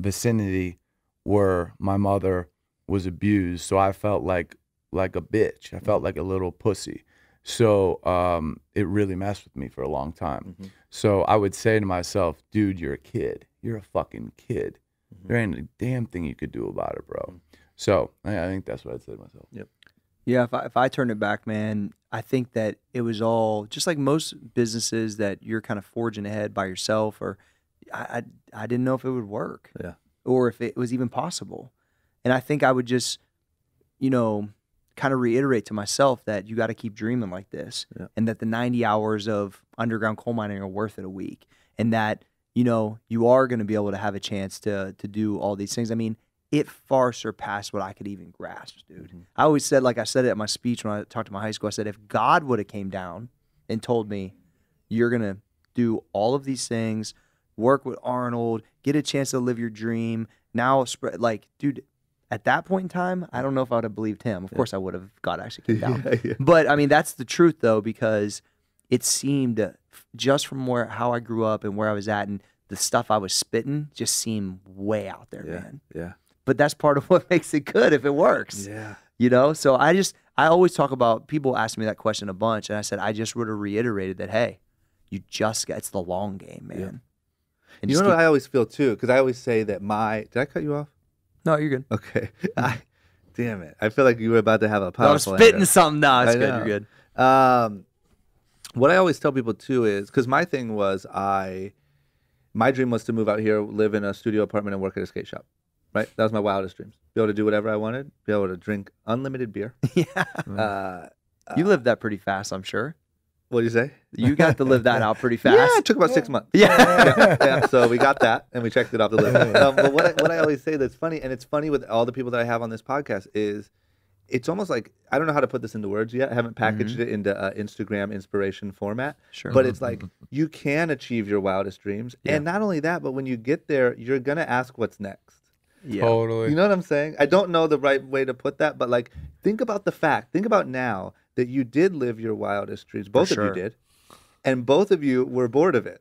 vicinity where my mother was abused, so I felt like a bitch. I felt like a little pussy. So it really messed with me for a long time. So I would say to myself, dude, you're a kid. You're a fucking kid. There ain't a damn thing you could do about it, bro. So I think that's what I'd say to myself. Yep. Yeah, if I turn it back, man, I think that it was all just like most businesses that you're kind of forging ahead by yourself, or I didn't know if it would work, or if it was even possible. And I think I would just, you know, kind of reiterate to myself that you got to keep dreaming like this, and that the 90 hours of underground coal mining are worth it a week, and that, you know, you are going to be able to have a chance to do all these things. I mean, it far surpassed what I could even grasp, dude. I always said, like I said it at my speech when I talked to my high school, I said, if God would have came down and told me, you're going to do all of these things, work with Arnold, get a chance to live your dream, now spread, like, dude, at that point in time, I don't know if I would have believed him. Of course I would have. God actually came down. But, I mean, that's the truth, though, because it seemed, just from how I grew up and where I was at and the stuff I was spitting, just seemed way out there, man. Yeah. But that's part of what makes it good if it works. Yeah. You know? So I always talk about, people ask me that question a bunch, and I said, I just would have reiterated that, hey, it's the long game, man. Yeah. And you know what I always feel too? Because I always say that did I cut you off? No, you're good. Okay. Damn it. I feel like you were about to have a powerful I was spitting answer. something. No, it's good. You're good. What I always tell people too is, because my thing was my dream was to move out here, live in a studio apartment, and work at a skate shop. right? That was my wildest dreams. Be able to do whatever I wanted. Be able to drink unlimited beer. Yeah. You lived that pretty fast, I'm sure. What do you say? You got to live that out pretty fast. Yeah, it took about 6 months. Yeah. So we got that, and we checked it off the list. But what I always say that's funny, and it's funny with all the people that I have on this podcast, is it's almost like, I don't know how to put this into words yet. I haven't packaged it into Instagram inspiration format. Sure. But it's like, you can achieve your wildest dreams. Yeah. And not only that, but when you get there, you're going to ask what's next. Yeah. Totally. You know what I'm saying? I don't know the right way to put that, but like, think about now that you did live your wildest dreams. Both of you did. And both of you were bored of it.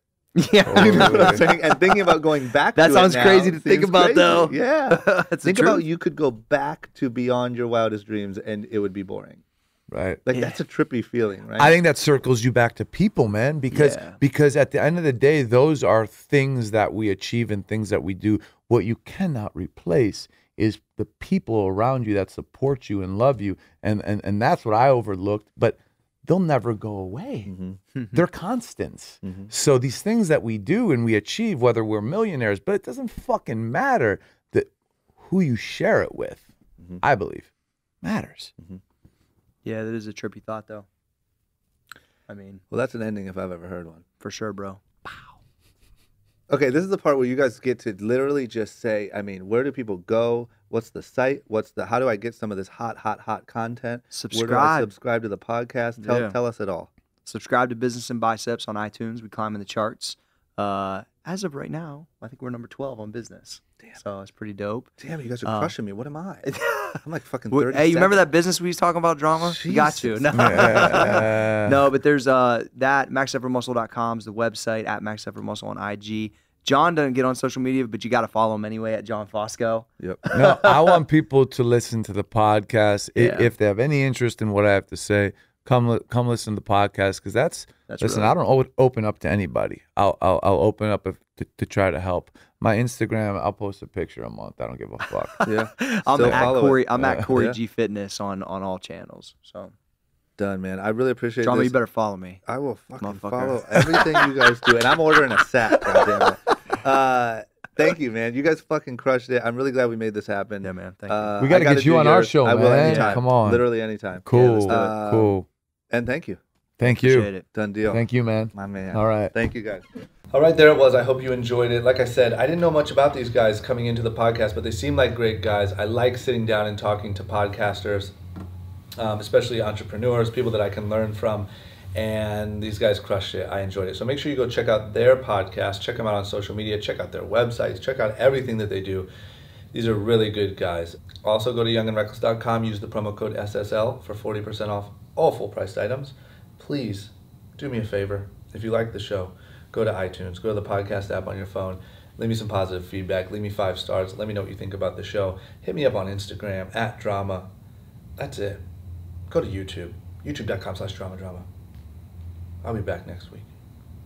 Yeah. You know what I'm saying? And thinking about going back That to sounds it now crazy to think seems about, crazy. though. Yeah. That's Think about you could go back to beyond your wildest dreams and it would be boring. Right. Like, that's a trippy feeling, right? I think that circles you back to people, man, because at the end of the day, those are things that we achieve and things that we do. What you cannot replace is the people around you that support you and love you, and that's what I overlooked. But they'll never go away. They're constants. So these things that we do and we achieve, whether we're millionaires, but it doesn't fucking matter that who you share it with, I believe, matters. Yeah, that is a trippy thought, though. I mean, well, that's an ending if I've ever heard one. for sure, bro. Okay, this is the part where you guys get to literally just say, I mean, where do people go? What's the site? How do I get some of this hot content? Where do I subscribe to the podcast? Tell us it all. Subscribe to Business and Biceps on iTunes. We climb in the charts. As of right now, I think we're number 12 on business. Damn. So it's pretty dope. Damn, you guys are crushing me. What am I? I'm like fucking 30. Hey, you remember that business we was talking about, drama? Jesus. You got to. No, no, but there's that maxeffortmuscle.com is the website, at maxeffortmuscle on IG. John doesn't get on social media, but you got to follow him anyway at John Fosco. Yep. No, I want people to listen to the podcast. If they have any interest in what I have to say, come listen to the podcast, because listen. real. I don't open up to anybody. I'll open up to try to help. My Instagram, I'll post a picture a month. I don't give a fuck. Yeah. I'm at Cory. I'm at Cory Yeah. G Fitness on all channels. So Done, man. I really appreciate drama, this. you better follow me. I will fucking Motherfucker. follow everything you guys do, and I'm ordering a sack. Goddammit. Thank you, man. You guys fucking crushed it. I'm really glad we made this happen. Yeah, man. Thank you. We gotta I get you do on our yours. show, I will man. anytime. Come on. Literally anytime. Cool. Yeah, Cool. And thank you. Thank Appreciate you. it. Done deal. Thank you, man. My man. All right. Thank you, guys. All right, there it was. I hope you enjoyed it. Like I said, I didn't know much about these guys coming into the podcast, but they seem like great guys. I like sitting down and talking to podcasters, especially entrepreneurs, people that I can learn from. And these guys crushed it. I enjoyed it. So make sure you go check out their podcast, check them out on social media, check out their websites, check out everything that they do. These are really good guys. Also, go to youngandreckless.com, use the promo code SSL for 40% off all full-priced items. Please do me a favor. If you like the show, go to iTunes, go to the podcast app on your phone, leave me some positive feedback, leave me 5 stars, let me know what you think about the show. Hit me up on Instagram, @drama. That's it. Go to YouTube, youtube.com/drama. I'll be back next week.